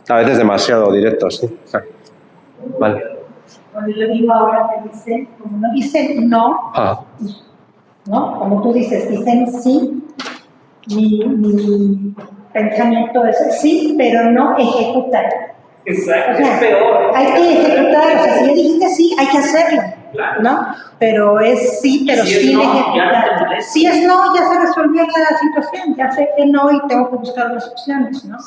a veces demasiado directos, sí. O sea, vale. Cuando yo digo ahora que dice, como no dicen no, ¿no? Como tú dices, dicen sí, mi pensamiento es sí, pero no ejecutar. Exacto, o sea, es peor. Hay que ejecutar, o sea, si ya dijiste sí, hay que hacerlo, claro. ¿no? Pero es sí, pero si sin no, ejecutar. Si es no, ya se resolvió la situación, ya sé que no y tengo que buscar las opciones, ¿no?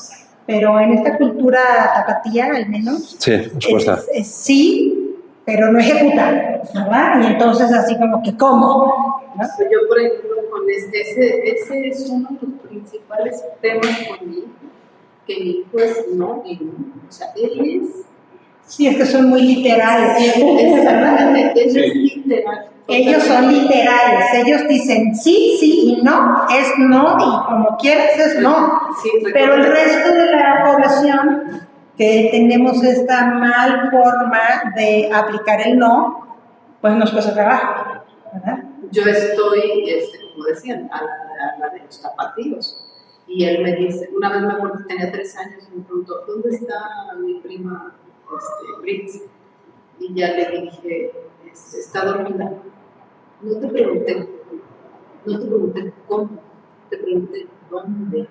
Pero en esta cultura tapatía, al menos, sí, nos cuesta. Es sí, pero no ejecutar, ¿verdad? Y entonces así como que, ¿cómo? ¿No? Yo, por ejemplo, con ese es uno de los principales temas con mi hijo, que mi hijo es no y no. O sea, él es... Sí, es que son muy literales. Exactamente, él es literal. Ellos son literales, ellos dicen sí, sí y no, es no y como quieras es no. Sí, pero el resto de la población que tenemos esta mal forma de aplicar el no, pues nos cuesta trabajo, ¿verdad? Yo estoy, como decían, a la de los tapatíos. Y él me dice, una vez me acuerdo que tenía 3 años, y me preguntó, ¿dónde está mi prima Brits? Y ya le dije, está dormida. No te pregunté cómo, te pregunté dónde.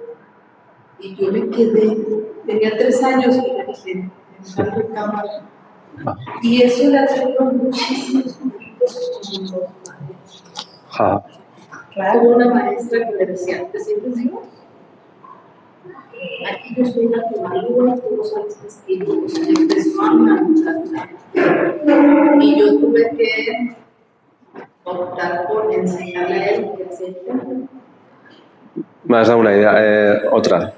Y yo me quedé, tenía 3 años y le dije, en la recámara. Y eso le ha traído muchísimos conflictos con los maestros. Claro. Hubo una maestra que me decía, ¿te sientes vivo? Aquí yo soy la que valora, tú no sabes qué es que empezó a hablar. Y yo tuve que optar por enseñarle a él que hacía el. Me has dado una idea. Otra.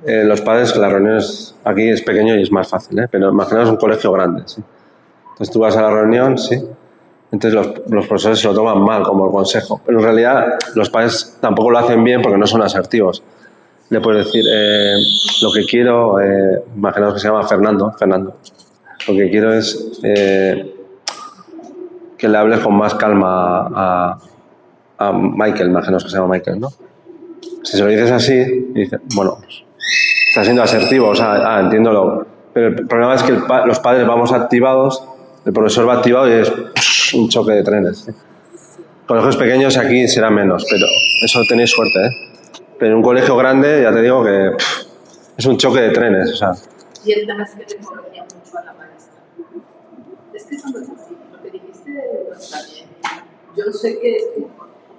Los padres, las reuniones aquí es pequeño y es más fácil, pero imaginaos un colegio grande. ¿Sí? Entonces tú vas a la reunión, sí. Entonces los profesores se lo toman mal como el consejo. Pero en realidad los padres tampoco lo hacen bien porque no son asertivos. Le puedes decir, lo que quiero, imaginaos que se llama Fernando. Lo que quiero es que le hables con más calma a Michael, imaginaos que se llama Michael, ¿no? Si se lo dices así, dice, bueno, pues, está siendo asertivo, o sea, entiéndolo. Pero el problema es que los padres vamos activados, el profesor va activado y es un choque de trenes. ¿Sí? Colegios pequeños aquí será menos, pero eso tenéis suerte, Pero en un colegio grande, ya te digo que es un choque de trenes, o sea. Y el tema es que le corregía mucho a la maestra. Es que eso no es así, lo que dijiste no está bien. Yo sé que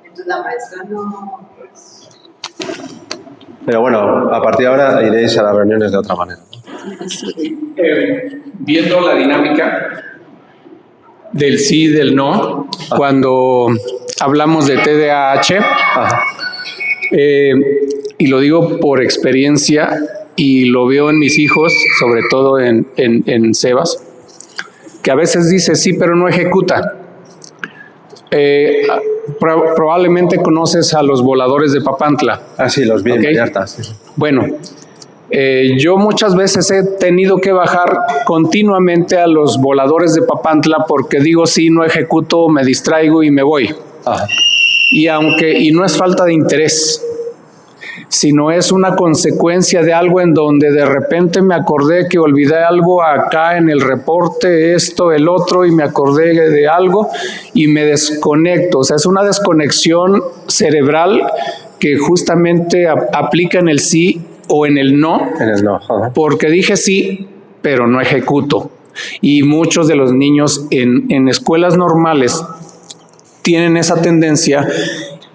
entonces la maestra no... Pues... Pero bueno, a partir de ahora iréis a las reuniones de otra manera. Viendo la dinámica del sí y del no, cuando hablamos de TDAH, y lo digo por experiencia y lo veo en mis hijos, sobre todo en Sebas, que a veces dice sí pero no ejecuta. Probablemente conoces a los voladores de Papantla. Ah, sí, los vi en Vallarta. Bueno, yo muchas veces he tenido que bajar continuamente a los voladores de Papantla porque digo sí, no ejecuto, me distraigo y me voy. Y no es falta de interés, sino es una consecuencia de algo en donde de repente me acordé que olvidé algo acá en el reporte, esto, el otro, y me acordé de algo y me desconecto. O sea, es una desconexión cerebral que justamente aplica en el sí o en el no. En el no. Porque dije sí, pero no ejecuto. Y muchos de los niños en escuelas normales tienen esa tendencia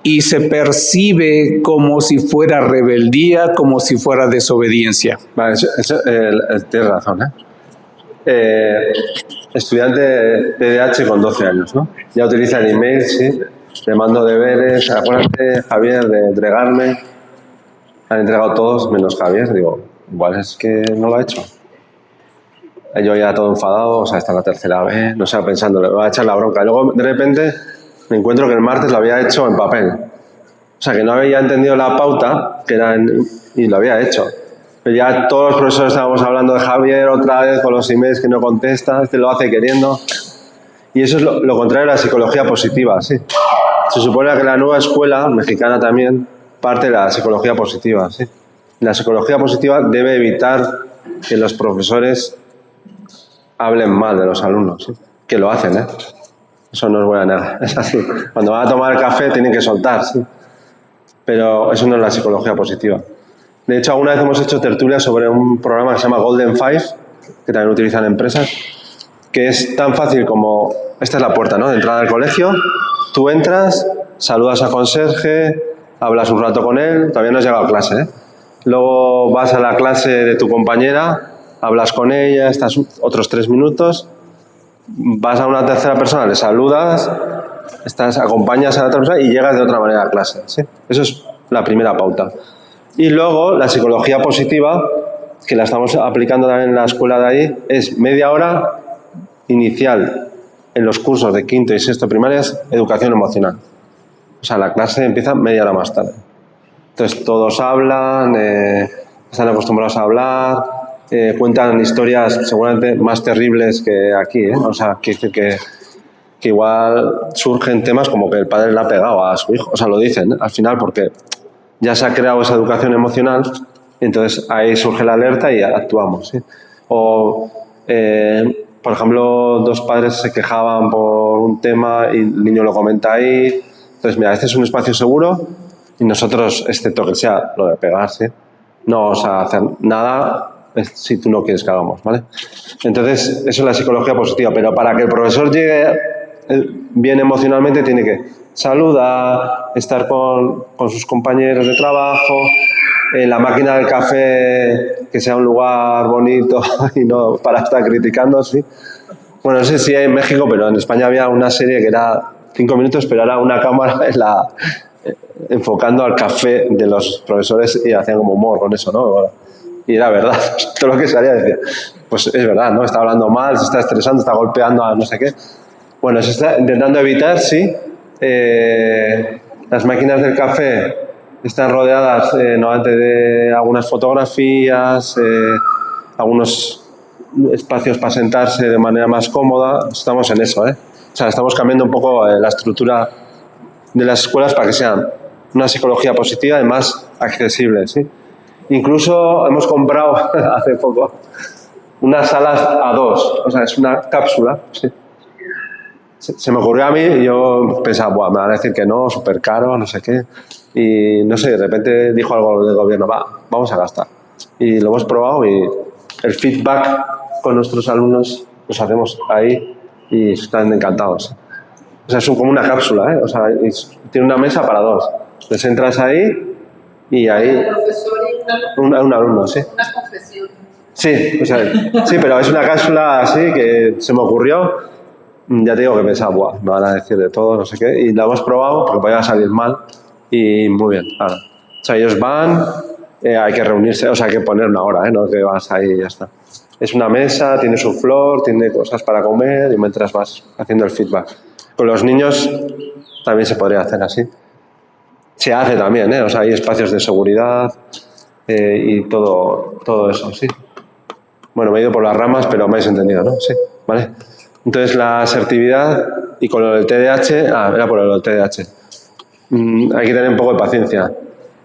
y se percibe como si fuera rebeldía, como si fuera desobediencia. Vale, tienes razón, estudiante de TDAH con 12 años, ¿no? Ya utiliza el email, sí, le mando deberes, acuérdate, Javier, de entregarme. Han entregado todos menos Javier. Digo, igual es que no lo ha hecho. Yo ya todo enfadado, o sea, esta es la tercera vez, no sé, pensando, le voy a echar la bronca. Luego, de repente, me encuentro que el martes lo había hecho en papel. O sea, que no había entendido la pauta, que era y lo había hecho. Pero ya todos los profesores estábamos hablando de Javier otra vez con los emails que no contesta, este lo hace queriendo. Y eso es lo contrario de la psicología positiva, sí. Se supone que la nueva escuela, mexicana también, parte de la psicología positiva, sí. La psicología positiva debe evitar que los profesores hablen mal de los alumnos, ¿sí? Que lo hacen, Eso no es buena nada, es así. Cuando van a tomar café tienen que soltar, ¿sí? Pero eso no es la psicología positiva. De hecho, alguna vez hemos hecho tertulia sobre un programa que se llama Golden Five, que también utilizan empresas, que es tan fácil como, esta es la puerta, ¿no?, de entrada al colegio, tú entras, saludas al conserje, hablas un rato con él, todavía no has llegado a clase, Luego vas a la clase de tu compañera, hablas con ella, estás otros 3 minutos, vas a una tercera persona, le saludas, acompañas a la otra persona y llegas de otra manera a clase, ¿sí? Eso es la primera pauta. Y luego la psicología positiva, que la estamos aplicando también en la escuela de ahí, es media hora inicial en los cursos de quinto y sexto primarias, educación emocional. O sea, la clase empieza media hora más tarde. Entonces todos hablan, están acostumbrados a hablar, cuentan historias seguramente más terribles que aquí, O sea, que igual surgen temas como que el padre le ha pegado a su hijo. O sea, lo dicen, al final, porque ya se ha creado esa educación emocional, y entonces ahí surge la alerta y actuamos, ¿sí? O, por ejemplo, 2 padres se quejaban por un tema y el niño lo comenta ahí. Entonces, mira, este es un espacio seguro y nosotros, excepto que sea lo de pegar, ¿sí?, no vamos a hacer nada si tú no quieres que hagamos, ¿vale? Entonces, eso es la psicología positiva, pero para que el profesor llegue bien emocionalmente tiene que saludar, estar con sus compañeros de trabajo, en la máquina del café que sea un lugar bonito y no para estar criticando, ¿sí? Bueno, no sé si hay en México, pero en España había una serie que era 5 minutos, pero era una cámara enfocando al café de los profesores y hacían como humor con eso, ¿no? Y era verdad, todo lo que salía decía, pues es verdad, ¿no? Está hablando mal, se está estresando, está golpeando a no sé qué. Bueno, se está intentando evitar, sí. Las máquinas del café están rodeadas normalmente de algunas fotografías, algunos espacios para sentarse de manera más cómoda. Estamos en eso, O sea, estamos cambiando un poco la estructura de las escuelas para que sean una psicología positiva y más accesible, ¿sí? Incluso hemos comprado hace poco unas salas A2, o sea, es una cápsula, ¿sí? Se me ocurrió a mí y yo pensaba, buah, me van a decir que no, súper caro, no sé qué. Y no sé, de repente dijo algo del gobierno, vamos a gastar. Y lo hemos probado y el feedback con nuestros alumnos los hacemos ahí y están encantados. O sea, es como una cápsula, O sea, tiene una mesa para 2. Les entras ahí y ahí... El profesor y un alumno, sí. Una confesión. Sí, o sea, sí, pero es una cápsula así que se me ocurrió. Ya te digo que pensaba, buah, me van a decir de todo, no sé qué. Y la hemos probado porque podía salir mal. Y muy bien, claro. O sea, ellos van, hay que reunirse, o sea, hay que poner una hora, No que vas ahí y ya está. Es una mesa, tiene su flor, tiene cosas para comer y mientras vas haciendo el feedback. Con los niños también se podría hacer así. Se hace también, O sea, hay espacios de seguridad y todo eso, sí. Bueno, me he ido por las ramas, pero me habéis entendido, ¿no? Sí, ¿vale? Entonces, la asertividad y con lo del TDAH... era por lo del TDAH. Hay que tener un poco de paciencia.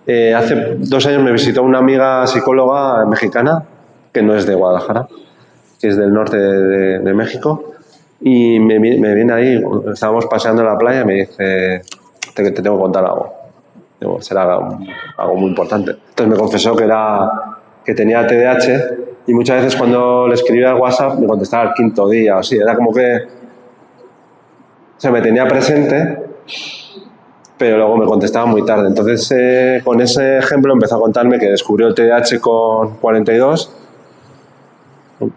Hace 2 años me visitó una amiga psicóloga mexicana, que no es de Guadalajara, que es del norte de México, y me viene ahí, estábamos paseando en la playa y me dice, te tengo que contar algo. Digo, será algo muy importante. Entonces me confesó que tenía TDAH y muchas veces cuando le escribía al WhatsApp me contestaba al 5.º día o así. Era como que se me tenía presente, pero luego me contestaba muy tarde. Entonces, con ese ejemplo empezó a contarme que descubrió el TDAH con 42.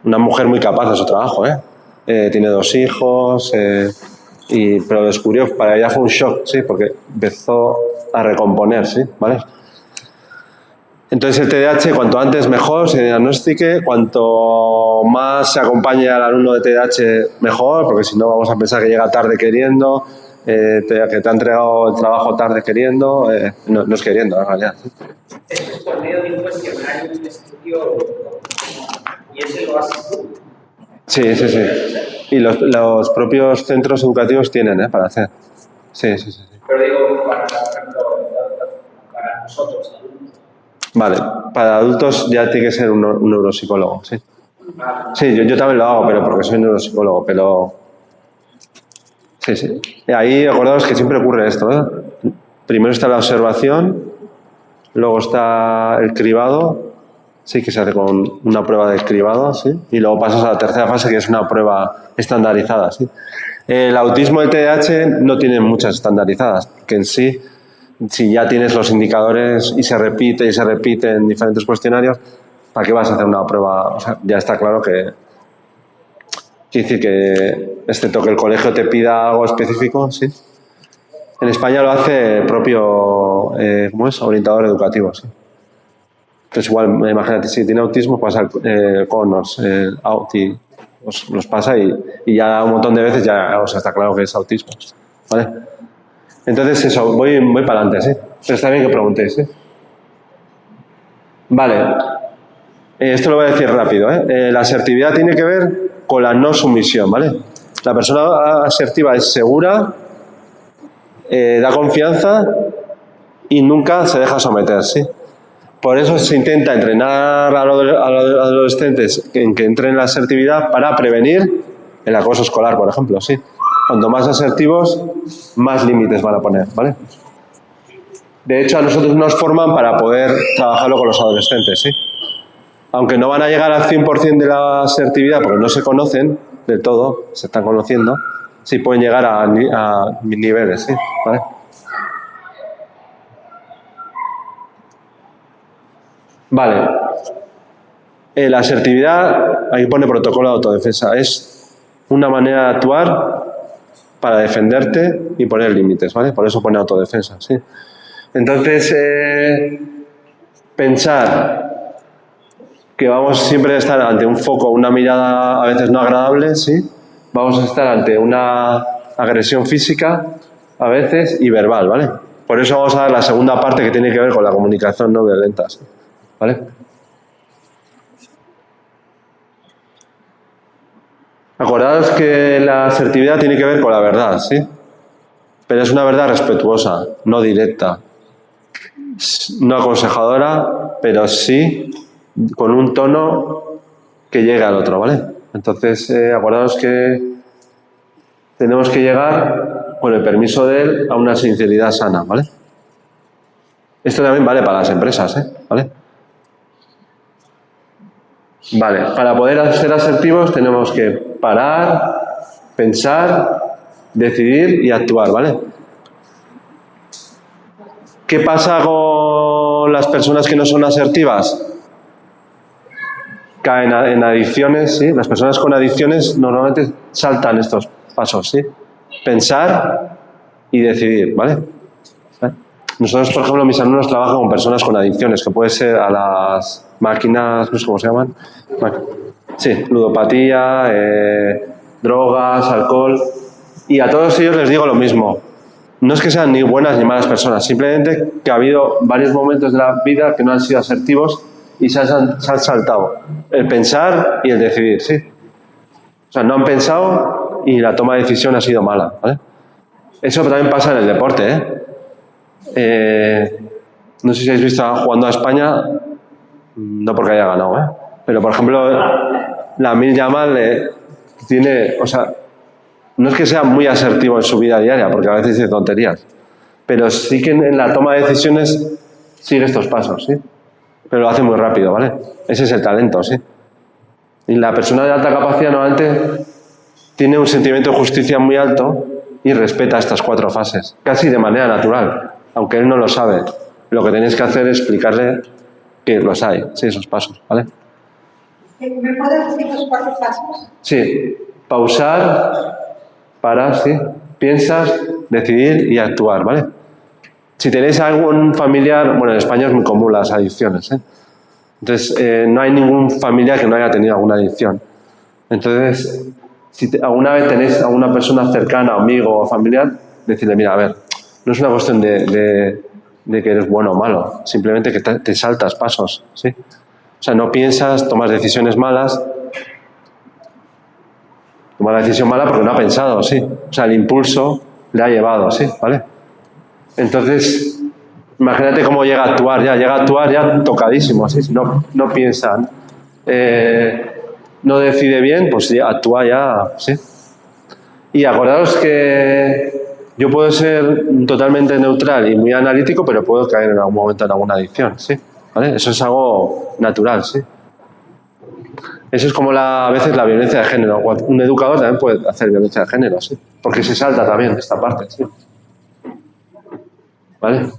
Una mujer muy capaz de su trabajo, tiene 2 hijos, pero lo descubrió, para ella fue un shock, ¿sí? Porque empezó a recomponer, ¿sí? ¿Vale? Entonces el TDAH, cuanto antes mejor se diagnostique, cuanto más se acompañe al alumno de TDAH mejor, porque si no vamos a pensar que llega tarde queriendo, que te ha entregado el trabajo tarde queriendo, no es queriendo en realidad. Esto es por medio de un cuestionario, un estudio, y ese lo haces tú. Sí. Y los propios centros educativos tienen, para hacer. Sí. Pero digo, para nosotros, adultos. Vale, para adultos ya tiene que ser un neuropsicólogo, sí. Sí, yo también lo hago, pero porque soy neuropsicólogo, pero... Sí. Y ahí acordaos que siempre ocurre esto, Primero está la observación, luego está el cribado, sí, que se hace con una prueba de cribado, sí, y luego pasas a la tercera fase, que es una prueba estandarizada, sí. El autismo y el TDAH no tienen muchas estandarizadas, que en sí, si ya tienes los indicadores y se repite en diferentes cuestionarios, ¿para qué vas a hacer una prueba? O sea, ya está claro que... Quiere decir que, excepto que el colegio te pida algo específico, sí. En España lo hace el propio, orientador educativo, sí. Entonces igual, imagínate, si tiene autismo, pasa el CONOS, el AUTI, los pasa y ya un montón de veces ya está claro que es autismo, ¿vale? Entonces eso, voy para adelante, ¿sí? Pero está bien que preguntéis, ¿sí? Vale. Esto lo voy a decir rápido, La asertividad tiene que ver con la no sumisión, ¿vale? La persona asertiva es segura, da confianza y nunca se deja someter, ¿sí? Por eso se intenta entrenar a los adolescentes en que entren en la asertividad para prevenir el acoso escolar, por ejemplo, ¿sí? Cuanto más asertivos, más límites van a poner, ¿vale? De hecho, a nosotros nos forman para poder trabajarlo con los adolescentes, ¿sí? Aunque no van a llegar al 100% de la asertividad porque no se conocen del todo, se están conociendo, sí pueden llegar a niveles, ¿sí? ¿Vale? Vale. La asertividad, ahí pone protocolo de autodefensa, es una manera de actuar para defenderte y poner límites, ¿vale? Por eso pone autodefensa, ¿sí? Entonces, pensar que vamos siempre a estar ante un foco, una mirada a veces no agradable, ¿sí? Vamos a estar ante una agresión física a veces y verbal, ¿vale? Por eso vamos a dar la segunda parte que tiene que ver con la comunicación no violenta, ¿sí? ¿Vale? Acordaos que la asertividad tiene que ver con la verdad, ¿sí? Pero es una verdad respetuosa, no directa, no aconsejadora, pero sí con un tono que llegue al otro, ¿vale? Entonces, acordaos que tenemos que llegar, con el permiso de él, a una sinceridad sana, ¿vale? Esto también vale para las empresas, ¿vale? Vale, para poder ser asertivos tenemos que parar, pensar, decidir y actuar, ¿vale? ¿Qué pasa con las personas que no son asertivas? Caen en adicciones, ¿sí? Las personas con adicciones normalmente saltan estos pasos, ¿sí? Pensar y decidir, ¿vale? Nosotros, por ejemplo, mis alumnos trabajan con personas con adicciones, que puede ser a las máquinas, no sé cómo se llaman. Sí, ludopatía, drogas, alcohol. Y a todos ellos les digo lo mismo. No es que sean ni buenas ni malas personas, simplemente que ha habido varios momentos de la vida que no han sido asertivos y se han saltado el pensar y el decidir, ¿sí? O sea, no han pensado y la toma de decisión ha sido mala, ¿vale? Eso también pasa en el deporte, No sé si habéis visto jugando a España, no porque haya ganado, ¿eh? Pero, por ejemplo, Lamine Yamal tiene, o sea, no es que sea muy asertivo en su vida diaria, porque a veces dice tonterías, pero sí que en la toma de decisiones sigue estos pasos, ¿sí? Pero lo hace muy rápido, ¿vale? Ese es el talento, ¿sí? Y la persona de alta capacidad normalmente tiene un sentimiento de justicia muy alto y respeta estas 4 fases, casi de manera natural, aunque él no lo sabe. Lo que tenéis que hacer es explicarle que los hay, sí, esos pasos, ¿vale? ¿Me puedes decir los 4 pasos? Sí, pausar, parar, sí, piensas, decidir y actuar, ¿vale? Si tenéis algún familiar, bueno, en España es muy común las adicciones, ¿eh? Entonces, no hay ningún familiar que no haya tenido alguna adicción. Entonces, si alguna vez tenéis a una persona cercana, amigo o familiar, decirle, mira, a ver, no es una cuestión de que eres bueno o malo, simplemente que te saltas pasos, ¿sí? O sea, no piensas, tomas decisiones malas. Toma la decisión mala porque no ha pensado, ¿sí? O sea, el impulso le ha llevado, ¿sí? ¿Vale? Entonces, imagínate cómo llega a actuar ya tocadísimo, ¿sí? Si no piensa, no decide bien, pues ya actúa ya, ¿sí? Y acordaos que yo puedo ser totalmente neutral y muy analítico, pero puedo caer en algún momento en alguna adicción, ¿sí? ¿Vale? Eso es algo natural, ¿sí? Eso es como a veces la violencia de género. Un educador también puede hacer violencia de género, ¿sí? Porque se salta también esta parte, ¿sí? ¿Vale?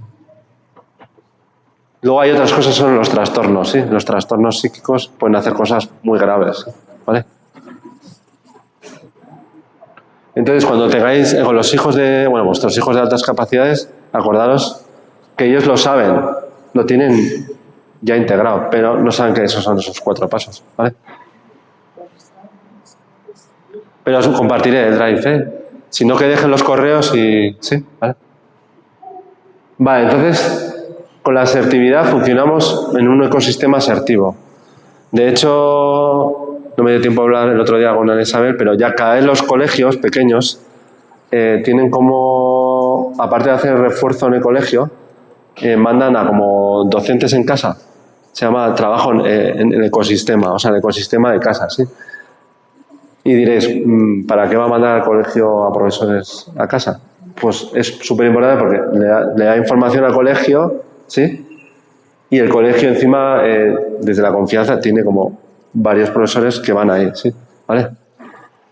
Luego hay otras cosas, son los trastornos, ¿sí? Los trastornos psíquicos pueden hacer cosas muy graves, ¿vale? Entonces, cuando tengáis con los hijos vuestros hijos de altas capacidades, acordaros que ellos lo saben, lo tienen ya integrado, pero no saben que esos son esos 4 pasos, ¿vale? Pero os compartiré el drive, ¿eh? Si no, que dejen los correos y... ¿sí? ¿Vale? Vale, entonces, con la asertividad funcionamos en un ecosistema asertivo. De hecho, no me dio tiempo a hablar el otro día con Ana Isabel, pero ya cada vez los colegios pequeños tienen como, aparte de hacer refuerzo en el colegio, mandan a como docentes en casa. Se llama trabajo en el ecosistema, o sea, el ecosistema de casa, ¿sí? Y diréis, ¿para qué va a mandar al colegio a profesores a casa? Pues es súper importante porque le da información al colegio, ¿sí? Y el colegio encima, desde la confianza, tiene como varios profesores que van ahí, ¿sí? ¿Vale?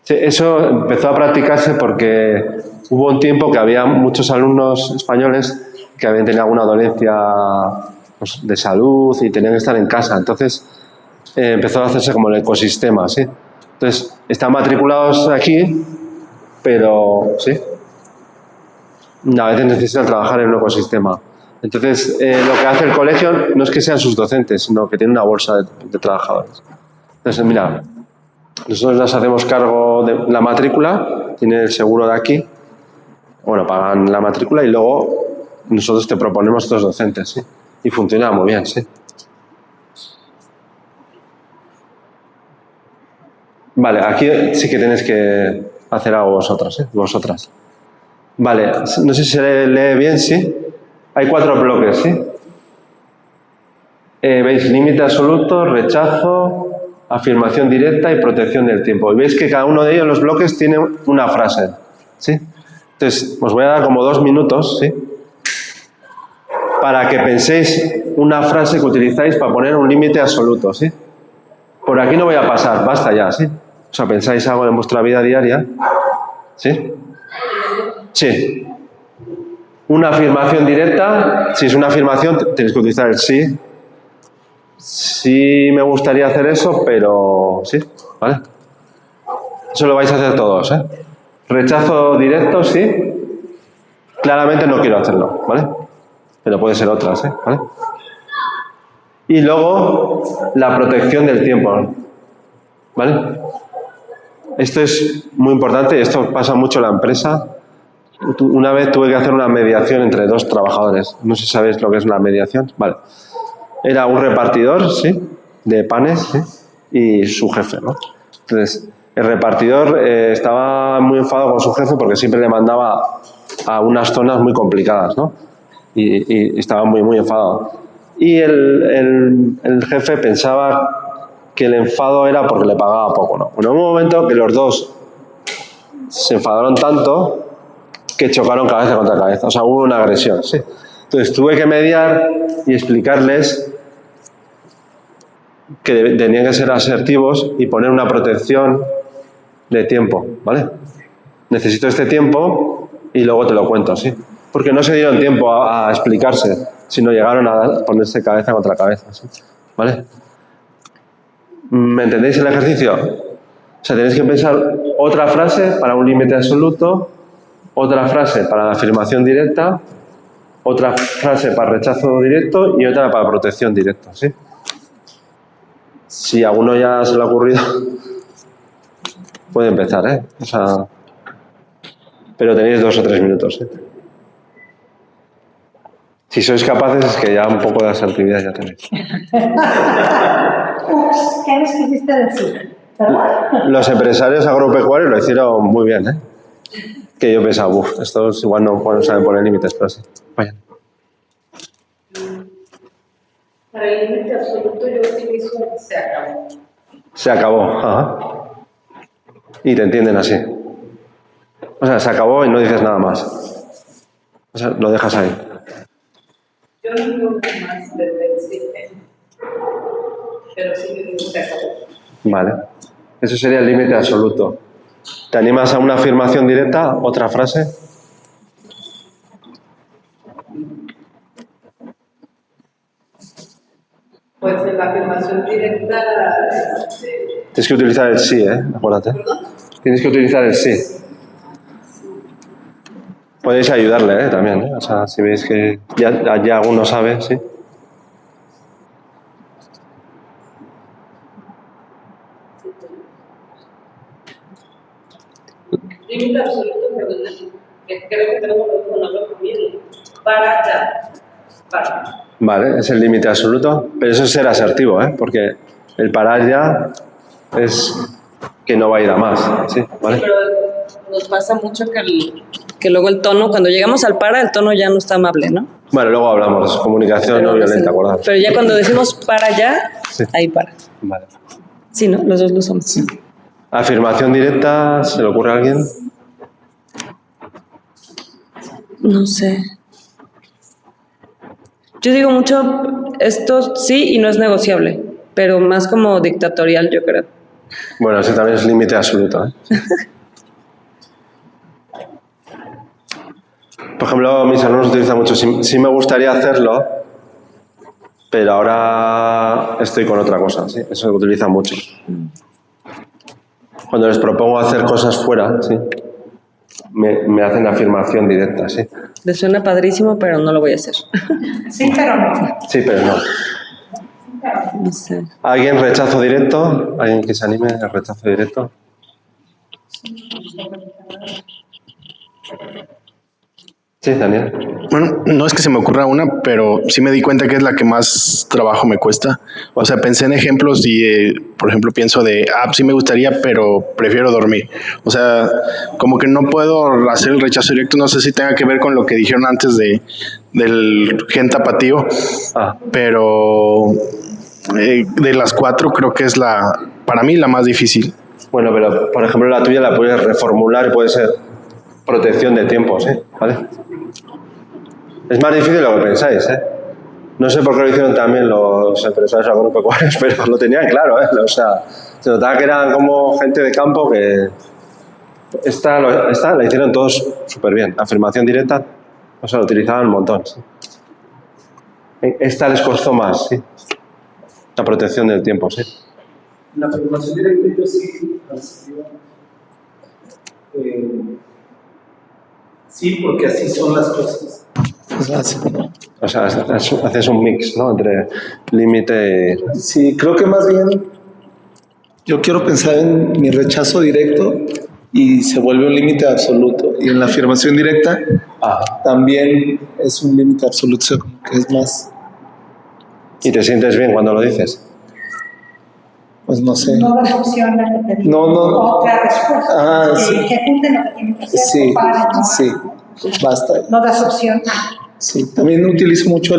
Sí, eso empezó a practicarse porque hubo un tiempo que había muchos alumnos españoles que habían tenido alguna dolencia, pues, de salud y tenían que estar en casa. Entonces, empezó a hacerse como el ecosistema, ¿sí? Entonces, están matriculados aquí, pero, ¿sí? A veces necesitan trabajar en un ecosistema. Entonces, lo que hace el colegio no es que sean sus docentes, sino que tiene una bolsa de trabajadores. Entonces, mira, nosotros les hacemos cargo de la matrícula, tiene el seguro de aquí, bueno, pagan la matrícula y luego nosotros te proponemos estos docentes, ¿sí? Y funciona muy bien, ¿sí? Vale, aquí sí que tenéis que hacer algo vosotros, ¿eh? Vosotras. Vale, no sé si se lee bien, ¿sí? Hay 4 bloques, ¿sí? ¿Veis? Límite absoluto, rechazo, afirmación directa y protección del tiempo. Y veis que cada uno de ellos, los bloques, tiene una frase, ¿sí? Entonces, os voy a dar como 2 minutos, ¿sí? Para que penséis una frase que utilizáis para poner un límite absoluto, ¿sí? Por aquí no voy a pasar, basta ya, ¿sí? O sea, pensáis algo en vuestra vida diaria, ¿sí? Sí. Una afirmación directa, si es una afirmación, tenéis que utilizar el sí. Sí me gustaría hacer eso, pero sí, ¿vale? Eso lo vais a hacer todos, ¿eh? Rechazo directo, sí. Claramente no quiero hacerlo, ¿vale? Pero puede ser otras, ¿eh? ¿Vale? Y luego, la protección del tiempo, ¿vale? Esto es muy importante y esto pasa mucho en la empresa. Una vez tuve que hacer una mediación entre 2 trabajadores. No sé si sabéis lo que es la mediación. Vale. Era un repartidor, ¿sí? De panes, ¿sí? Y su jefe, ¿no? Entonces, el repartidor estaba muy enfadado con su jefe porque siempre le mandaba a unas zonas muy complicadas, ¿no? y estaba muy, muy enfadado. Y el jefe pensaba que el enfado era porque le pagaba poco, ¿no? Bueno, en un momento que los dos se enfadaron tanto que chocaron cabeza contra cabeza. O sea, hubo una agresión, ¿sí? Entonces tuve que mediar y explicarles que tenían que ser asertivos y poner una protección de tiempo, ¿vale? Necesito este tiempo y luego te lo cuento, ¿sí? Porque no se dieron tiempo a explicarse, sino llegaron a ponerse cabeza contra cabeza, ¿sí? ¿Vale? ¿Me entendéis el ejercicio? O sea, tenéis que pensar otra frase para un límite absoluto, otra frase para la afirmación directa, otra frase para rechazo directo y otra para protección directa, ¿sí? Si a uno ya se le ha ocurrido, puede empezar, ¿eh? O sea, pero tenéis 2 o 3 minutos, ¿eh? Si sois capaces es que ya un poco de asertividad ya tenéis. Ups, ¿qué nos quisiste decir? ¿Perdón? Los empresarios agropecuarios lo hicieron muy bien, ¿eh? Que yo pensaba, estos igual no saben poner límites, pero sí. Vayan. Para el límite absoluto yo utilizo se acabó. Se acabó, ajá. Y te entienden así. O sea, se acabó y no dices nada más. O sea, lo dejas ahí. Yo no digo nada más de decir, pero sí digo se acabó. Vale. Eso sería el límite absoluto. ¿Te animas a una afirmación directa? ¿Otra frase? Pues en la afirmación directa... Tienes que utilizar el sí, ¿eh? Acuérdate. ¿Perdón? Tienes que utilizar el sí. Podéis ayudarle, también, ¿eh? O sea, si veis que ya alguno sabe, sí. Límite absoluto, perdón, que creo que tenemos que ponerlo conmigo. Para ya. Para. Vale, es el límite absoluto, pero eso es ser asertivo, ¿eh? Porque el parar ya es que no va a ir a más, ¿sí? ¿Vale? Pero nos pasa mucho que luego el tono, cuando llegamos al para, el tono ya no está amable, ¿no? Bueno, luego hablamos, comunicación no violenta, ¿acordado? Pero ya cuando decimos para ya, sí. Ahí para. Vale. Sí, ¿no? Los dos lo somos. Sí. ¿Afirmación directa? ¿Se le ocurre a alguien? No sé. Yo digo mucho, esto sí y no es negociable, pero más como dictatorial, yo creo. Bueno, ese también es límite absoluto, ¿eh? Por ejemplo, mis alumnos utilizan mucho, sí me gustaría hacerlo, pero ahora estoy con otra cosa, ¿sí? Eso lo utilizan mucho. Cuando les propongo hacer cosas fuera, ¿sí? Me hacen afirmación directa, ¿sí? Les suena padrísimo, pero no lo voy a hacer. Sí, pero no. Sí, pero no. No sé. ¿Alguien rechazo directo? ¿Alguien que se anime al rechazo directo? Sí, Daniel. Bueno, no es que se me ocurra una, pero sí me di cuenta que es la que más trabajo me cuesta. O sea, pensé en ejemplos y, por ejemplo, pienso de, sí me gustaría, pero prefiero dormir. O sea, como que no puedo hacer el rechazo directo. No sé si tenga que ver con lo que dijeron antes del gen tapatío, pero de las 4 creo que es para mí la más difícil. Bueno, pero por ejemplo la tuya la puedes reformular y puede ser protección de tiempos, ¿eh? ¿Vale? Es más difícil de lo que pensáis, ¿eh? No sé por qué lo hicieron también los empresarios agropecuarios, pero lo tenían claro, ¿eh? O sea, se notaba que eran como gente de campo que... Esta la hicieron todos súper bien. Afirmación directa, o sea, lo utilizaban un montón, ¿sí? Esta les costó más, ¿sí? La protección del tiempo, ¿sí? La afirmación directa yo sí sí, porque así son las cosas. O sea, haces un mix, ¿no? Entre límite y... Sí, creo que más bien yo quiero pensar en mi rechazo directo y se vuelve un límite absoluto. Y en la afirmación directa también es un límite absoluto, o sea, como que es más... ¿Y te sientes bien cuando lo dices? Pues no sé. No das opción a que te diga otra respuesta. Sí. Que junten lo que tienen que hacer. Sí, basta. No das opción Sí, también utilizo mucho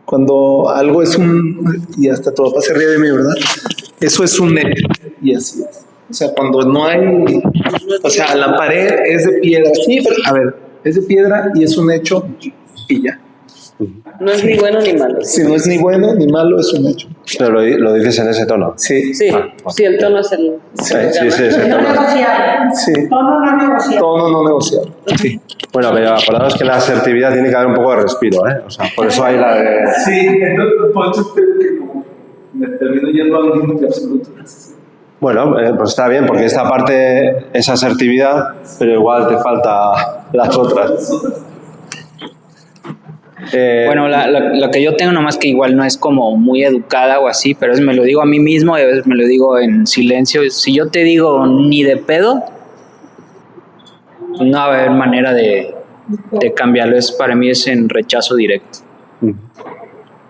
cuando algo es y hasta tu papá se ríe de mí, ¿verdad? Eso es un hecho, y así es. O sea, cuando no hay, o sea, la pared es de piedra, sí, pero, a ver, es de piedra y es un hecho y ya. No es ni bueno ni malo. Si no es ni bueno ni malo, es un hecho. Pero lo dices en ese tono. Sí. Sí, sí, el tono es el... Sí, ese tono. Sí. Tono no negociable. Tono no negociable. Sí. Bueno, pero acordaos que la asertividad tiene que haber un poco de respiro, ¿eh? O sea, por eso hay la de... Sí, entonces, por eso creo que como me termino yendo al límite absoluto. Bueno, pues está bien, porque esta parte es asertividad, pero igual te falta las otras. Bueno, lo que yo tengo nomás que igual no es como muy educada o así, pero me lo digo a mí mismo y a veces me lo digo en silencio. Si yo te digo ni de pedo, no va a haber manera de cambiarlo. Para mí es en rechazo directo.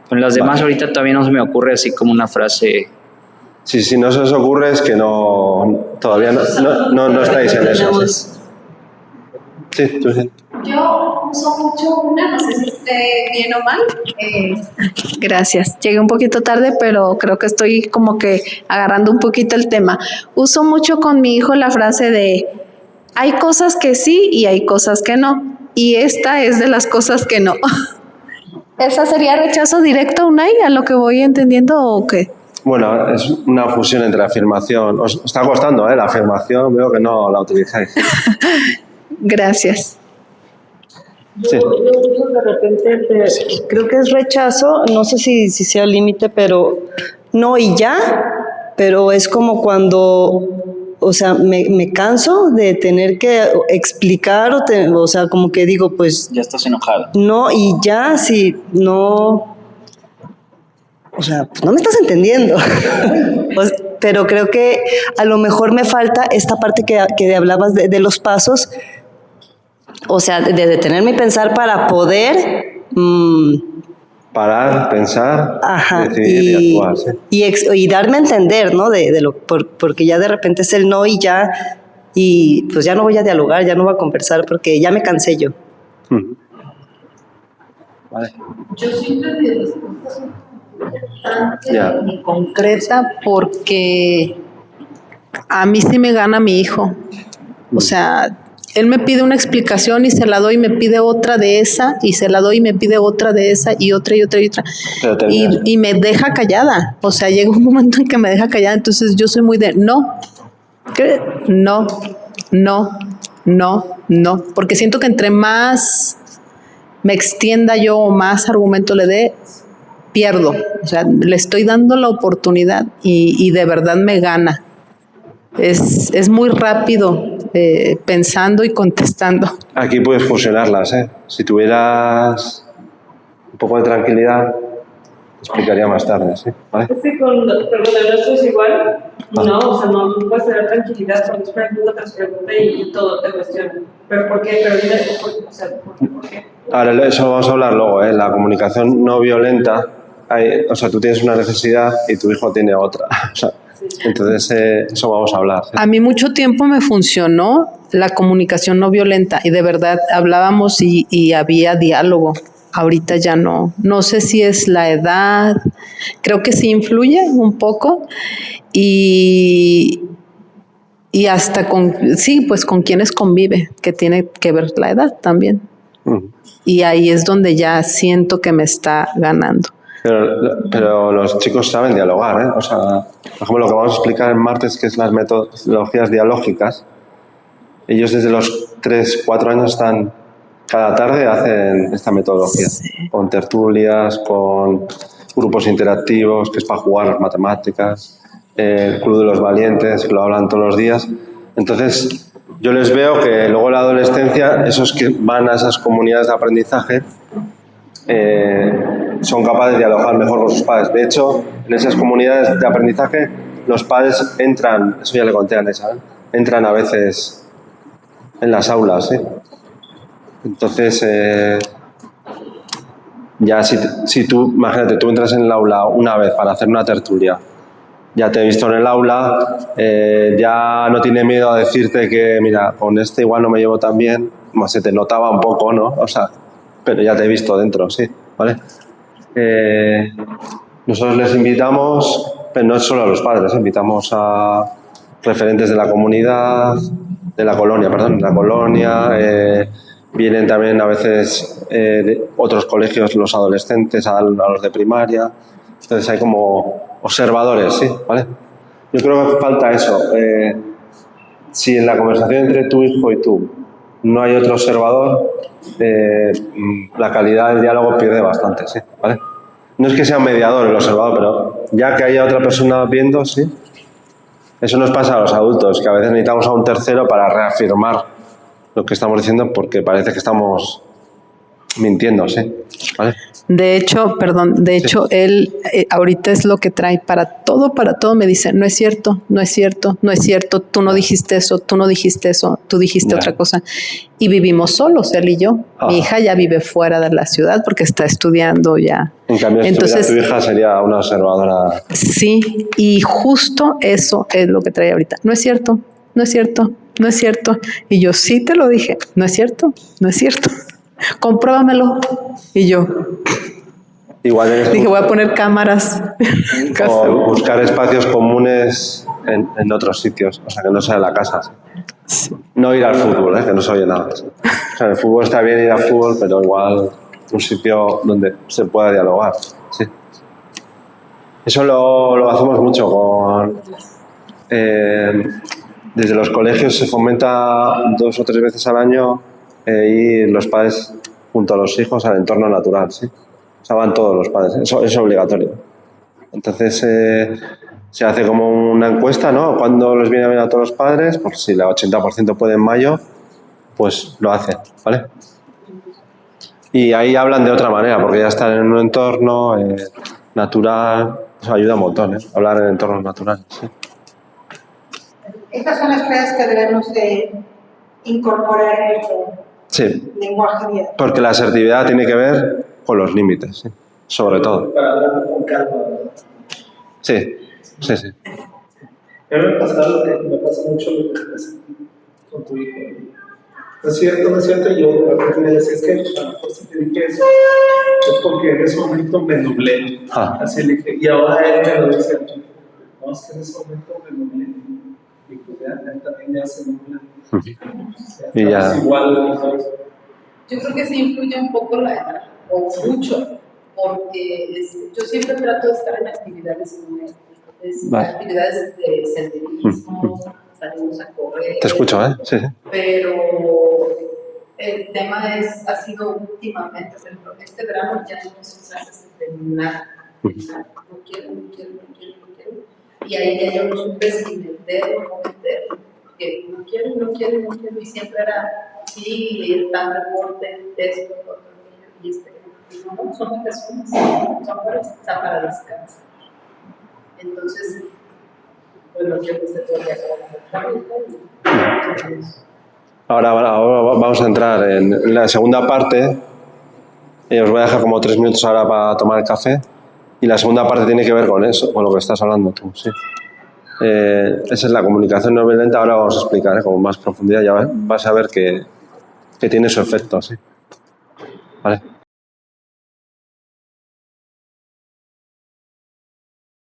Con las demás ahorita todavía no se me ocurre así como una frase. Sí, si no se os ocurre es que todavía no estáis en eso. Sí, tú sí. Yo uso mucho no sé si esté bien o mal. Gracias. Llegué un poquito tarde, pero creo que estoy como que agarrando un poquito el tema. Uso mucho con mi hijo la frase de hay cosas que sí y hay cosas que no. Y esta es de las cosas que no. ¿Esa sería rechazo directo, Unai, a lo que voy entendiendo o qué? Bueno, es una fusión entre afirmación. Os está costando, la afirmación, veo que no la utilizáis. Gracias. Yo de repente creo que es rechazo, no sé si sea límite, pero no y ya, pero es como cuando, o sea, me canso de tener que explicar, o sea, como que digo, pues... Ya estás enojado. No y ya, si no... O sea, pues no me estás entendiendo. Pero creo que a lo mejor me falta esta parte que hablabas de los pasos. O sea, de detenerme y pensar para poder... Parar, pensar, ajá, decidir y actuar. ¿Sí? Y darme a entender, ¿no? Porque ya de repente es el no y ya... Y pues ya no voy a dialogar, ya no voy a conversar porque ya me cansé yo. Vale. Yo siempre mi respuesta y concreta porque a mí sí me gana mi hijo. O sea, él me pide una explicación y se la doy, me pide otra de esa y se la doy y me pide otra de esa y otra y otra y otra. Y me deja callada. O sea, llega un momento en que me deja callada. Entonces yo soy muy de no. ¿Qué? No. Porque siento que entre más me extienda yo o más argumento le dé, pierdo. O sea, le estoy dando la oportunidad y de verdad me gana. Es muy rápido pensando y contestando. Aquí puedes fusionarlas, ¿eh? Si tuvieras un poco de tranquilidad, te explicaría más tarde, ¿sí? ¿Vale? Es que perdón, el resto es igual. No, o sea, no puedes tener tranquilidad cuando es pregunta tras pregunta y todo te cuestiona. ¿Pero por qué? Pero dime, o sea, ¿por qué? Ahora, eso vamos a hablar luego, ¿eh? La comunicación no violenta, o sea, tú tienes una necesidad y tu hijo tiene otra. O sea, entonces, eso vamos a hablar. ¿sí? A mí mucho tiempo me funcionó la comunicación no violenta y de verdad hablábamos y había diálogo. Ahorita ya no. No sé si es la edad, creo que sí influye un poco y hasta con quienes convive, que tiene que ver la edad también. Y ahí es donde ya siento que me está ganando. Pero los chicos saben dialogar, ¿eh? O sea, por ejemplo, lo que vamos a explicar el martes, que es las metodologías dialógicas, ellos desde los 3, 4 años cada tarde hacen esta metodología, con tertulias, con grupos interactivos, que es para jugar matemáticas, el Club de los Valientes, que lo hablan todos los días. Entonces, yo les veo que luego en la adolescencia, esos que van a esas comunidades de aprendizaje, son capaces de dialogar mejor con sus padres. De hecho, en esas comunidades de aprendizaje, los padres entran, eso ya le conté a Anesa, entran a veces en las aulas, ¿eh? Entonces, ya si tú, imagínate, tú entras en el aula una vez para hacer una tertulia ya te he visto en el aula, ya no tiene miedo a decirte que, mira, con este igual no me llevo tan bien, como se te notaba un poco, ¿no? O sea, pero ya te he visto dentro, sí, ¿vale? Nosotros les invitamos, pero no solo a los padres, invitamos a referentes de la comunidad, de la colonia, vienen también a veces de otros colegios, los adolescentes, a los de primaria, entonces hay como observadores, ¿sí? ¿Vale? Yo creo que falta eso. Si en la conversación entre tu hijo y tú no hay otro observador, la calidad del diálogo pierde bastante, ¿sí? ¿Vale? No es que sea un mediador el observador, pero ya que haya otra persona viendo, ¿sí? Eso nos pasa a los adultos, que a veces necesitamos a un tercero para reafirmar lo que estamos diciendo porque parece que estamos mintiendo, ¿sí? ¿Vale? De hecho, él ahorita es lo que trae para todo me dice, no es cierto, tú no dijiste eso, tú dijiste otra cosa. Y vivimos solos, él y yo. Mi hija ya vive fuera de la ciudad porque está estudiando ya. En cambio, entonces, tu hija sería una observadora. Sí, y justo eso es lo que trae ahorita. No es cierto. Y yo sí te lo dije, no es cierto. Compruébamelo. Y yo dije, voy a poner cámaras. O buscar espacios comunes en otros sitios, o sea, que no sea la casa. ¿Sí? No ir al fútbol, que no se oye nada. ¿Sí? O sea, el fútbol está bien ir al fútbol, pero igual un sitio donde se pueda dialogar. ¿Sí? Eso lo hacemos mucho con... desde los colegios se fomenta 2 o 3 veces al año ir los padres junto a los hijos al entorno natural, ¿sí? O sea, van todos los padres, eso es obligatorio. Entonces se hace como una encuesta, ¿no? ¿Cuándo les viene bien a todos los padres? Pues si el 80% puede en mayo, pues lo hacen, ¿vale? Y ahí hablan de otra manera, porque ya están en un entorno natural, eso ayuda un montón, hablar en entornos naturales, ¿sí? Estas son las clases que debemos de incorporar en el lenguaje diario. Porque la asertividad tiene que ver con los límites, ¿sí? Sobre todo. Para hablar con calma. Sí. A mí me pasa mucho lo que pasa con tu hijo. No es cierto, y yo de repente me decía, es que a lo mejor si te dije eso, es porque en ese momento me nublé. Así le dije, y ahora él me lo dice, no, es que en ese momento me nublé. Y pues ya, él también ya se nubla. Y ya. Igual, ¿sabes? Yo creo que sí influye un poco la edad, o mucho, porque yo siempre trato de estar en actividades actividades de senderismo, salimos a correr. Te escucho, Sí. Pero el tema ha sido últimamente, por ejemplo, este verano ya no se hace terminar. No quiero. Y ahí ya yo no supe si meterlo o no meterlo, porque no quiero, y siempre era, sí, leer tal reporte, esto, otro, y no, son personas, son para descansar. Entonces, pues lo que usted podría hacer. Ahora vamos a entrar en la segunda parte. Os voy a dejar como 3 minutos ahora para tomar el café. Y la segunda parte tiene que ver con eso, con lo que estás hablando tú, sí. Esa es la comunicación no violenta. Ahora vamos a explicar con más profundidad. Ya vas a ver que tiene su efecto, sí. ¿Vale?